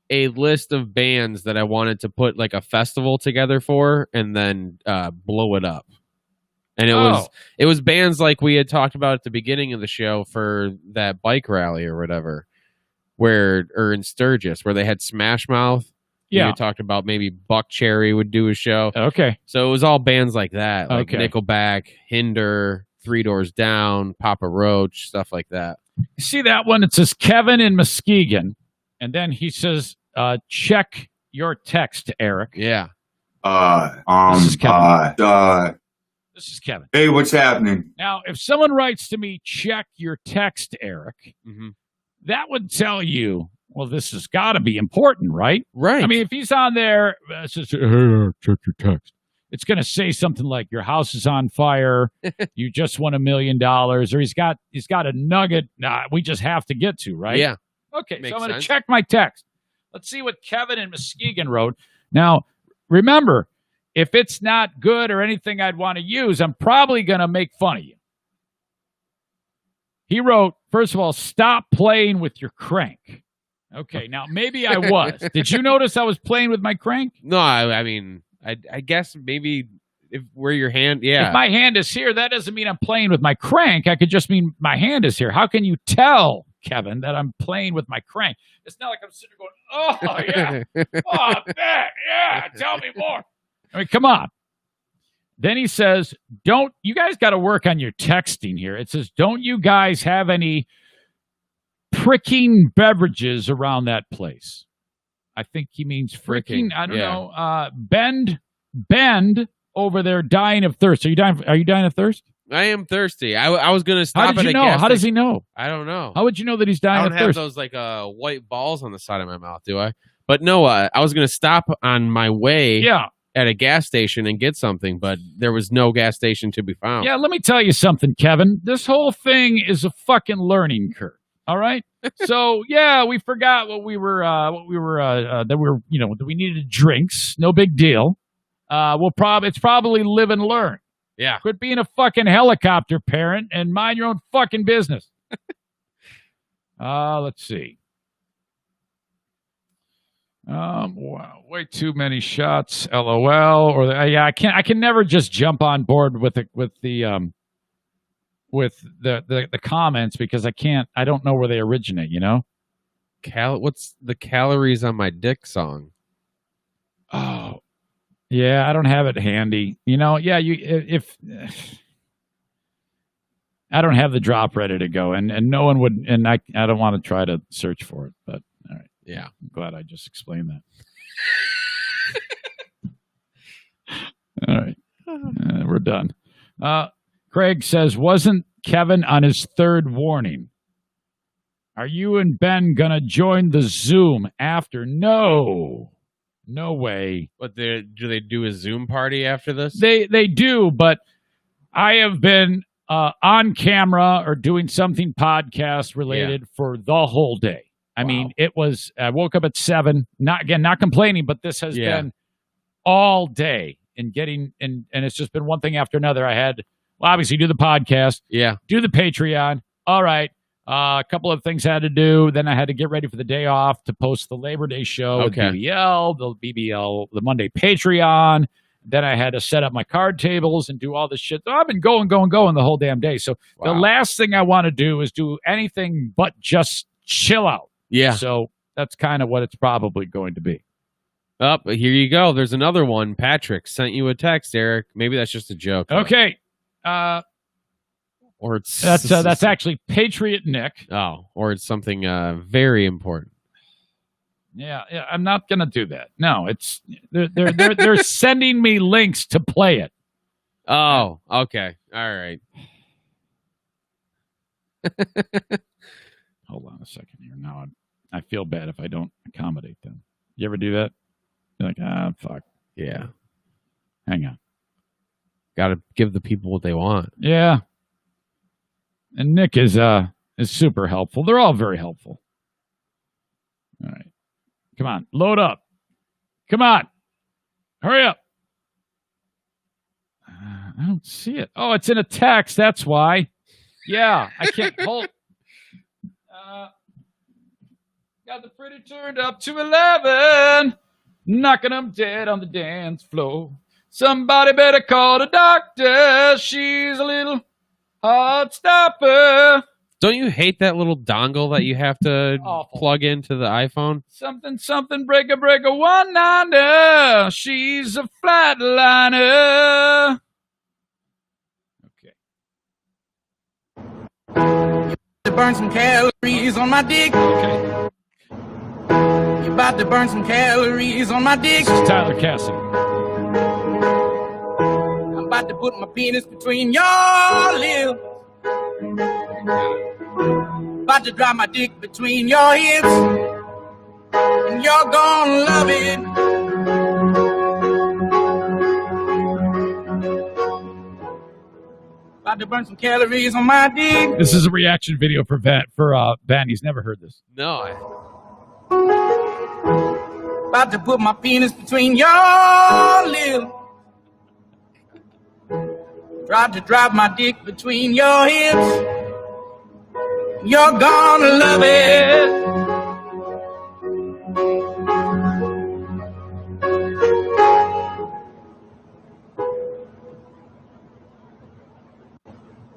a list of bands that I wanted to put like a festival together for, and then blow it up. And it was bands like we had talked about at the beginning of the show for that bike rally or whatever, or in Sturgis, where they had Smash Mouth. Yeah. We talked about maybe Buck Cherry would do a show. Okay. So it was all bands like that, like Okay. Nickelback, Hinder, Three Doors Down, Papa Roach, stuff like that. You see that one? It says Kevin in Muskegon. And then he says, check your text, Eric. Yeah. This is Kevin. This is Kevin. Hey, what's happening? Now, if someone writes to me, check your text, Eric, that would tell you, well, this has got to be important, right? Right. I mean, if he's on there, it says, hey, check your text. It's going to say something like, your house is on fire, you just won $1 million, or he's got a nugget we just have to get to, right? Yeah. Okay, Makes so I'm going to sense. check my text. Let's see what Kevin in Muskegon wrote. Now, remember, if it's not good or anything I'd want to use, I'm probably going to make fun of you. He wrote, first of all, stop playing with your crank. Okay, now maybe I was. Did you notice I was playing with my crank? No, I mean, I guess maybe if where your hand, yeah. If my hand is here, that doesn't mean I'm playing with my crank. I could just mean my hand is here. How can you tell, Kevin, that I'm playing with my crank? It's not like I'm sitting there going, oh, yeah. Oh, that, yeah, tell me more. I mean, come on. Then he says, you guys got to work on your texting here. It says, don't you guys have any pricking beverages around that place? I think he means fricking. I don't know. Bend over there dying of thirst. Are you dying of thirst? I am thirsty. I was going to stop How at did a you know? gas How does he station. know? I don't know. How would you know that he's I dying don't of have thirst? those like white balls on the side of my mouth, do I? But no, I was going to stop on my way at a gas station and get something, but there was no gas station to be found. Yeah, let me tell you something, Kevin. This whole thing is a fucking learning curve. All right. So yeah, we forgot that we needed drinks. No big deal. It's probably live and learn. Yeah. Quit being a fucking helicopter parent and mind your own fucking business. Let's see. Wow, way too many shots. LOL. I can never just jump on board with the comments because I don't know where they originate, you know? What's the calories on my dick song? Oh, yeah, I don't have it handy. You know, yeah, if I don't have the drop ready to go, and no one would, and I don't want to try to search for it, but all right. Yeah. I'm glad I just explained that. All right. We're done. Craig says, wasn't Kevin on his third warning? Are you and Ben going to join the Zoom after? No way. But do they do a Zoom party after this? They do, but I have been on camera or doing something podcast related for the whole day. I mean, I woke up at 7, not complaining, but this has been all day and it's just been one thing after another. I had, obviously do the podcast, do the Patreon. All right. A couple of things I had to do. Then I had to get ready for the day off to post the Labor Day show with BBL, the Monday Patreon. Then I had to set up my card tables and do all this shit. So I've been going the whole damn day. So the last thing I want to do is do anything but just chill out. Yeah. So that's kind of what it's probably going to be. Oh, but here you go. There's another one. Patrick sent you a text, Eric. Maybe that's just a joke. Okay. Or it's that's actually Patriot Nick. Oh, or it's something very important. Yeah, I'm not gonna do that. No, it's they're sending me links to play it. Oh, okay, all right. Hold on a second here. Now I feel bad if I don't accommodate them. You ever do that? You're like, fuck. Yeah. Hang on. Got to give the people what they want. Yeah. And Nick is is super helpful. They're all very helpful. All right. Come on. Load up. Come on. Hurry up. I don't see it. Oh, it's in a text. That's why. Yeah. I can't hold. Got the pretty turned up to 11. Knocking them dead on the dance floor. Somebody better call the doctor. She's a little heart stopper. Don't you hate that little dongle that you have to Awful. plug into the iPhone? Something, breaker, 190. She's a flatliner. Okay. To burn some calories on my dick. Okay. You about to burn some calories on my dick. This is Tyler Cassidy. I'm about to put my penis between your lips. About to drop my dick between your hips. And you're gonna love it. About to burn some calories on my dick. This is a reaction video for Van. He's never heard this. No. About to put my penis between your lips. About to drop my dick between your hips. You're gonna love it.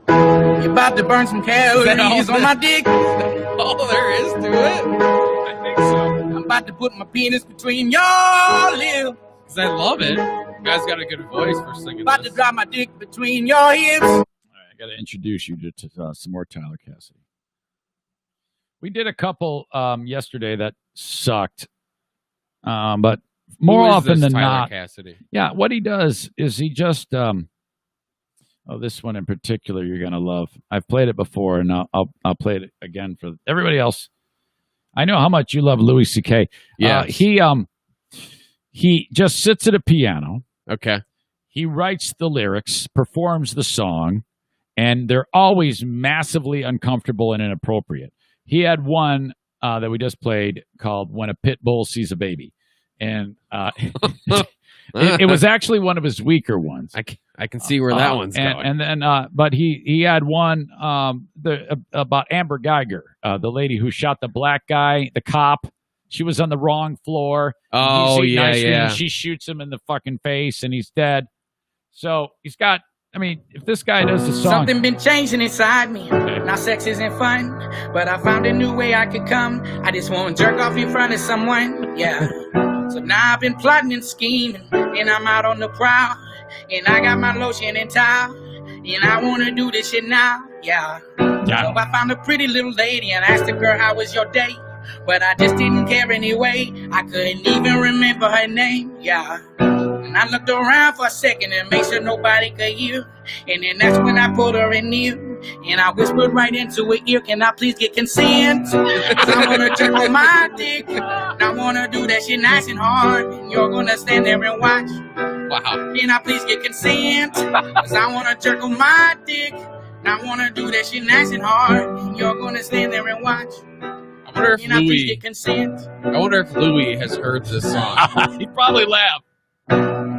You're about to burn some calories on my dick. All there is to it? I think so. I'm about to put my penis between your lips. Because I love it. You guys got a good voice for singing About this. to drop my dick between your hips. All right, I got to introduce you to some more Tyler Cassidy. We did a couple yesterday that sucked, but more Who is often this than Tyler not, Cassidy? yeah. What he does is he just, this one in particular you're gonna love. I've played it before, and I'll play it again for everybody else. I know how much you love Louis C.K. Yeah, He just sits at a piano. Okay. He writes the lyrics, performs the song, and they're always massively uncomfortable and inappropriate. He had one that we just played called When a Pit Bull Sees a Baby. And it was actually one of his weaker ones. I can see where that one's going. And then, but he had one about Amber Geiger, the lady who shot the black guy, the cop. She was on the wrong floor. Oh, He's eating ice cream, yeah. and she shoots him in the fucking face, and he's dead. So he's got. I mean, if this guy does the song, Something been changing inside me. Okay. Now sex isn't fun, but I found a new way I could come. I just want to jerk off in front of someone. Yeah. So now I've been plotting and scheming, and I'm out on the prowl, and I got my lotion and towel, and I want to do this shit now. Yeah. So I found a pretty little lady and asked the girl, how was your day? But I just didn't care anyway. I couldn't even remember her name. Yeah. And I looked around for a second and made sure nobody could hear. And then that's when I pulled her in near. And I whispered right into her ear, can I please get consent? 'Cause I wanna jerk on my dick. And I wanna do that shit nice and hard. And you're gonna stand there and watch. Wow. Can I please get consent? 'Cause I wanna jerk on my dick. And I wanna do that shit nice and hard. And you're gonna stand there and watch. I wonder if Can I please Louis. get consent? I wonder if Louis has heard this song. he'd probably laugh.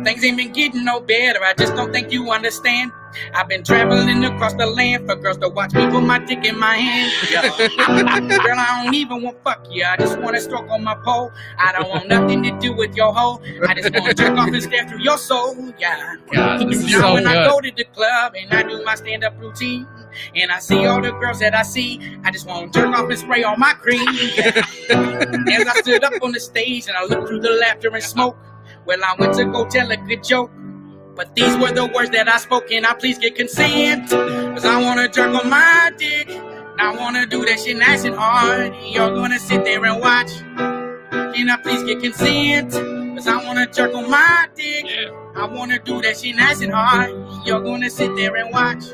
Things ain't been getting no better, I just don't think you understand. I've been traveling across the land for girls to watch me put my dick in my hand. Yeah. Girl, I don't even want fuck you, I just want to stroke on my pole. I don't want nothing to do with your hoe. I just want to jerk off and stare through your soul. Yeah. God, this is Now so when I good. go to the club and I do my stand-up routine, and I see all the girls that I see, I just want to jerk off and spray on my cream. Yeah. As I stood up on the stage and I looked through the laughter and smoke, well, I went to go tell a good joke, but these were the words that I spoke. Can I please get consent? 'Cause I want to jerk on my dick, and I want to do that shit nice and hard, and you're going to sit there and watch. Can I please get consent? 'Cause I want to jerk on my dick. Yeah. I want to do that shit nice and hard, and you're going to sit there and watch.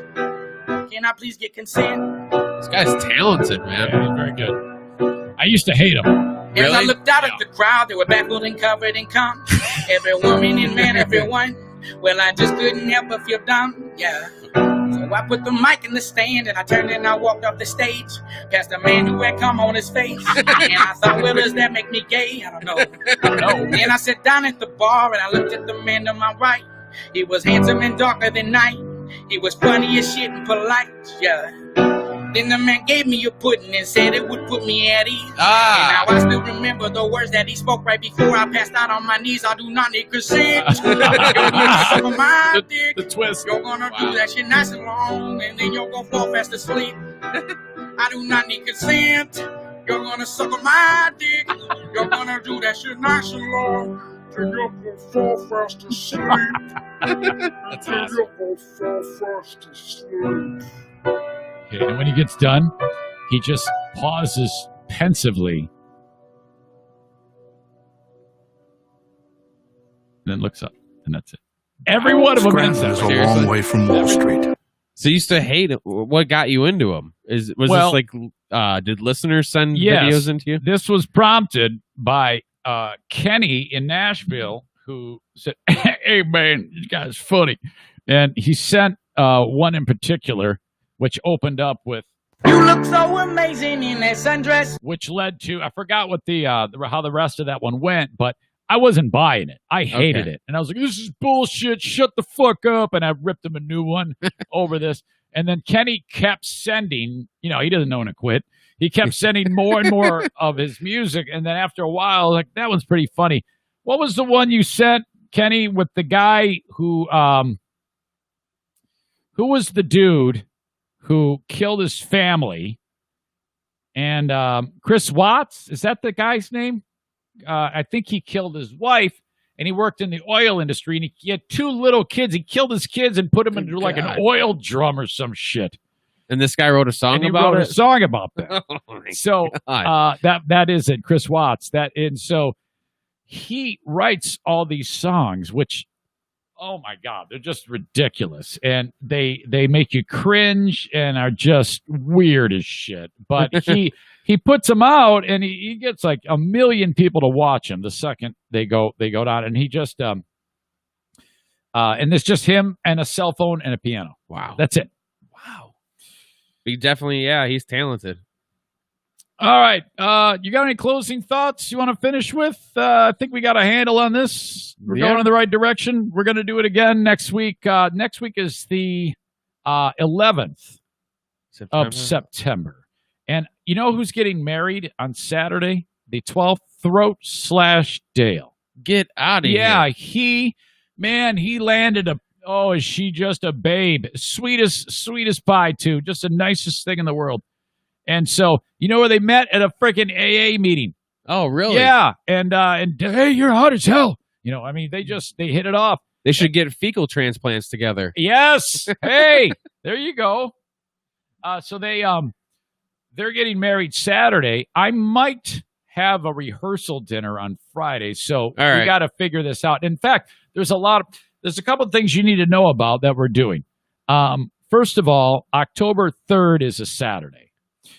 Can I please get consent? This guy's talented, man. Yeah, he's very good. I used to hate him. As I Really? looked out at the crowd, they were baffled and covered in cum. Every woman and man, everyone. Well, I just couldn't help but feel dumb. Yeah. So So I put the mic in the stand and I turned and I walked off the stage past a man who had cum on his face. And I thought, well, does that make me gay? I don't know. Then I sat down at the bar and I looked at the man to my right. He was handsome and darker than night. He was funny as shit and polite, yeah. Then the man gave me a pudding and said it would put me at ease. And now I still remember the words that he spoke right before I passed out on my knees. I do not need consent. You're gonna suck on my dick. The twist. You're gonna do that shit nice and long, and then you're gonna fall fast asleep. I do not need consent. You're gonna suck on my dick. You're gonna do that shit nice and long. Then you're gonna fall fast asleep. That's Then awesome. you're gonna fall fast asleep. Okay, and when he gets done, he just pauses pensively and then looks up, and that's it. Every one of them ends Scranton that is a way. Seriously? long way from Wall Street. So you used to hate it. What got you into him? Well, This like did listeners send yes. videos into you? This was prompted by Kenny in Nashville, who said, "Hey man, this guy's funny," and he sent one in particular, which opened up with, You look so amazing in that sundress. which led to, I forgot what how the rest of that one went, but I wasn't buying it. I hated Okay. it, and I was like, "This is bullshit. Shut the fuck up!" And I ripped him a new one over this. And then Kenny kept sending, he doesn't know when to quit. He kept sending more and more of his music. And then after a while, like, that one's pretty funny. What was the one you sent, Kenny, with the guy who was the dude who killed his family? And Chris Watts, is that the guy's name? I think he killed his wife. And he worked in the oil industry, and he had two little kids. He killed his kids and put them into like an oil drum or some shit. And this guy wrote a song And he about wrote it. a song about that. Oh my So God. that is it, Chris Watts. And so he writes all these songs, which, oh my God, they're just ridiculous, and they make you cringe and are just weird as shit. But he puts them out, and he gets like 1 million people to watch him the second they go down, and he just and it's just him and a cell phone and a piano. Wow. That's it. Wow. He definitely, he's talented. All right. You got any closing thoughts you want to finish with? I think we got a handle on this. We're going in the right direction. We're going to do it again next week. Next week is the 11th of September. And you know who's getting married on Saturday, the 12th? Throat/Dale. Get out of here. Yeah, he landed is she just a babe? Sweetest pie, too. Just the nicest thing in the world. And so, you know where they met? At a freaking AA meeting. Oh, really? Yeah. And hey, you're hot as hell. They hit it off. They should get fecal transplants together. Yes. Hey, there you go. So they're getting married Saturday. I might have a rehearsal dinner on Friday. So we right. got to figure this out. In fact, there's a couple of things you need to know about that we're doing. First of all, October 3rd is a Saturday.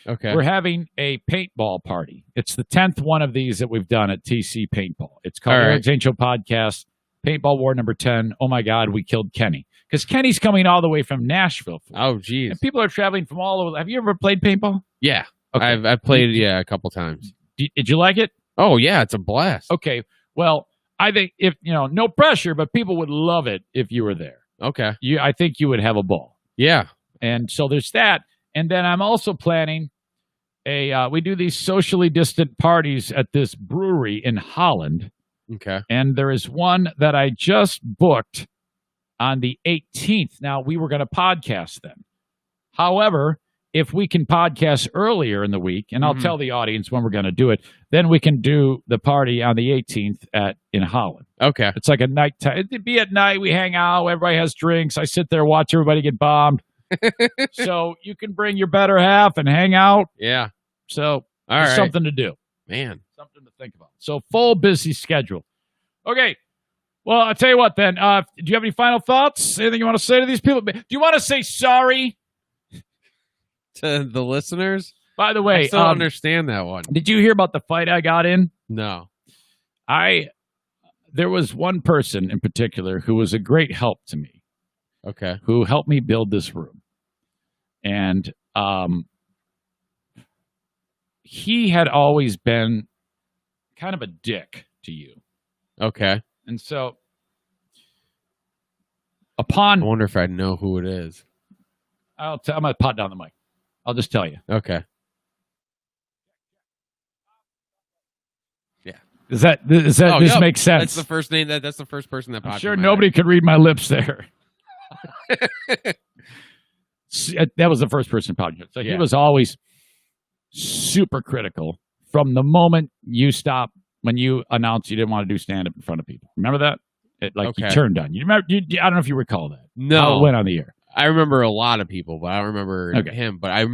Okay. We're having a paintball party. It's the 10th one of these that we've done at TC Paintball. It's called All right. Eric Zane Show Podcast, Paintball War number 10. Oh, my God, we killed Kenny. Because Kenny's coming all the way from Nashville. Oh, geez. And people are traveling from all over. Have you ever played paintball? Yeah. Okay. I've played it, a couple times. Did you like it? Oh, yeah, it's a blast. Okay. Well, I think if, no pressure, but people would love it if you were there. Okay. I think you would have a ball. Yeah. And so there's that. And then I'm also planning we do these socially distant parties at this brewery in Holland. Okay. And there is one that I just booked on the 18th. Now, we were going to podcast then. However, if we can podcast earlier in the week, and I'll tell the audience when we're going to do it, then we can do the party on the 18th in Holland. Okay. It's like a nighttime. It'd be at night. We hang out. Everybody has drinks. I sit there, watch everybody get bombed. So you can bring your better half and hang out. Yeah. So All there's right. something to do. Man. Something to think about. So full busy schedule. Okay. Well, I'll tell you what then. Do you have any final thoughts? Anything you want to say to these people? Do you want to say sorry? To the listeners? By the way, I still don't understand that one. did you hear about the fight I got in? No. There was one person in particular who was a great help to me, Okay. who helped me build this room. And he had always been kind of a dick to you. Okay. And so I upon wonder if I know who it is. I'm going to pot down the mic. I'll just tell you. Okay. Does this make sense? That's the first name. That's the first person that popped. I'm sure in my nobody head. could read my lips there. That was the first person popped. So he was always super critical from the moment you stopped when you announced you didn't want to do stand up in front of people. Remember that? You turned on. You remember? I don't know if you recall that. No, how it went on the air. I remember a lot of people, but I don't remember him. But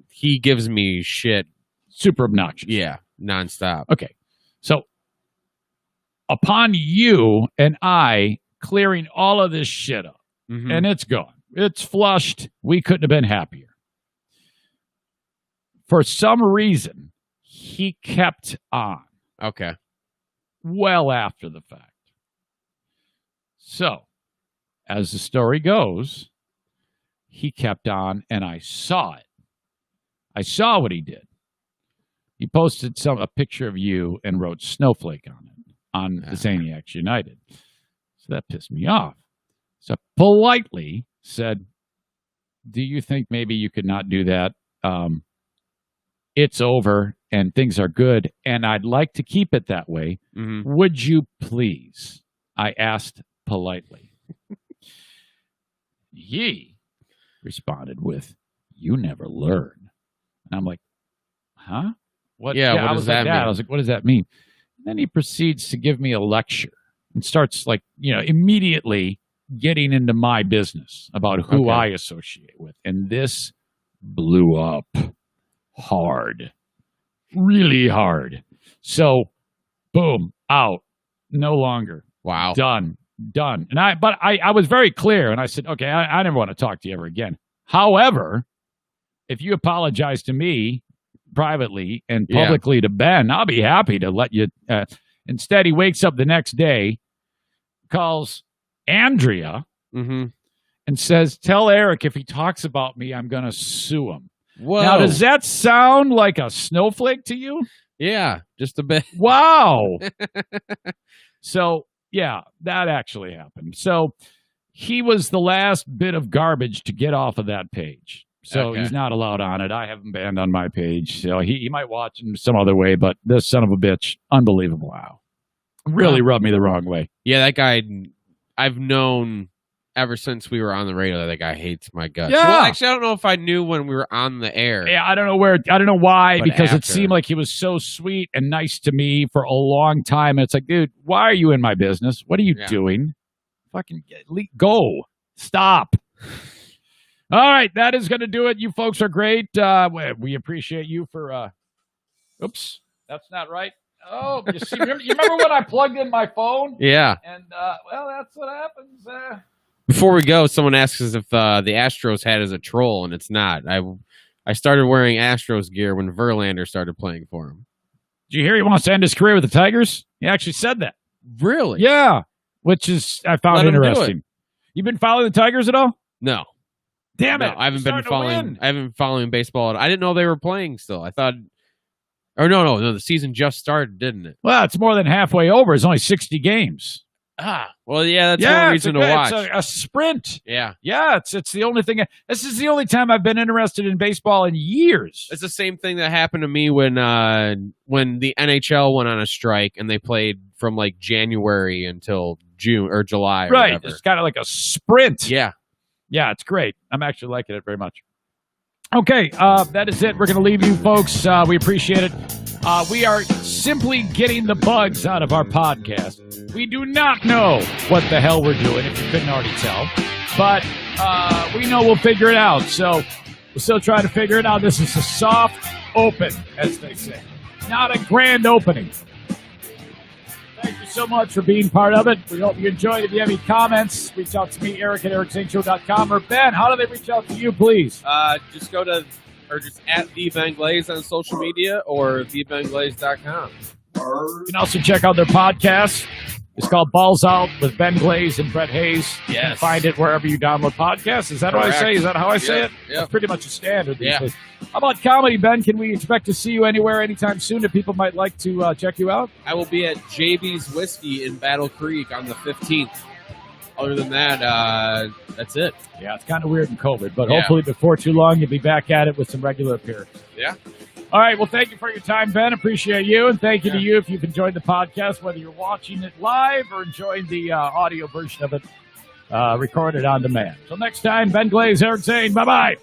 he gives me shit. Super obnoxious. Yeah, nonstop. Okay. So, upon you and I clearing all of this shit up, and it's gone, it's flushed, we couldn't have been happier. For some reason, he kept on. Okay. Well after the fact. So, as the story goes, he kept on, and I saw it. I saw what he did. He posted a picture of you and wrote snowflake on it on the Zaniacs United. So that pissed me off. So I politely said, do you think maybe you could not do that? It's over and things are good, and I'd like to keep it that way. Would you please? I asked politely. He responded with, you never learn. And I'm like, huh? What? Yeah, what does that mean? I was like, what does that mean? And then he proceeds to give me a lecture and starts immediately getting into my business about who I associate with. And this blew up hard, really hard. So, boom, out, no longer. Wow. Done. And I was very clear, and I said, okay, I never want to talk to you ever again. However, if you apologize to me privately and publicly to Ben, I'll be happy to let you. Instead, he wakes up the next day, calls Andrea, and says, tell Eric if he talks about me, I'm going to sue him. Whoa. Now, does that sound like a snowflake to you? Yeah, just a bit. Wow. So, yeah, that actually happened. So he was the last bit of garbage to get off of that page. So he's not allowed on it. I have him banned on my page. So he might watch him some other way, but this son of a bitch, unbelievable. Wow. Really rubbed me the wrong way. Yeah, that guy, I've known ever since we were on the radio that guy hates my guts. Yeah. Well, actually, I don't know if I knew when we were on the air. Yeah, I don't know why, But because it after. seemed like he was so sweet and nice to me for a long time. And it's like, dude, why are you in my business? What are you doing? Fucking go. Stop. All right, that is going to do it. You folks are great. We appreciate you for. Oops, that's not right. Oh, you see, you remember when I plugged in my phone? Yeah. And well, that's what happens. Before we go, someone asks us if the Astros hat is a troll, and it's not. I started wearing Astros gear when Verlander started playing for him. Did you hear he wants to end his career with the Tigers? He actually said that. Really? Yeah, which is I found interesting. You've been following the Tigers at all? No. Damn it! No, I haven't been following. I haven't been following baseball. I didn't know they were playing still. I thought, or no. The season just started, didn't it? Well, it's more than halfway over. It's only 60 games. Well, yeah, that's one reason to watch. It's a sprint. Yeah. It's the only thing. This is the only time I've been interested in baseball in years. It's the same thing that happened to me when the NHL went on a strike and they played from like January until June or July. Or right. whatever. It's kind of like a sprint. Yeah. Yeah, it's great. I'm actually liking it very much. Okay, that is it. We're going to leave you folks. We appreciate it. We are simply getting the bugs out of our podcast. We do not know what the hell we're doing, if you couldn't already tell. But we know we'll figure it out. So we're still trying to figure it out. This is a soft open, as they say. Not a grand opening. Thank you so much for being part of it. We hope you enjoyed. If you have any comments, reach out to me, Eric at ericzaneshow.com. Or Ben, how do they reach out to you, please? Just go to, or just at the Ben Glaze on social media or thebenglaze.com. You can also check out their podcast, It's called Balls Out with Ben Glaze and Brett Hayes. You can Yes. find it wherever you download podcasts. Is that what I Correct. say? Is that how I say Yeah, it? yeah. That's pretty much a standard these Yeah. days. How about comedy, Ben? Can we expect to see you anywhere anytime soon if people might like to check you out? I will be at JB's Whiskey in Battle Creek on the 15th. Other than that, that's it. Yeah, it's kind of weird in COVID, but Yeah. hopefully before too long you'll be back at it with some regular appearances. Yeah. All right. Well, thank you for your time, Ben. Appreciate you. And thank you to you if you've enjoyed the podcast, whether you're watching it live or enjoying the audio version of it recorded on demand. Till next time, Ben Glaze, Eric Zane. Bye-bye.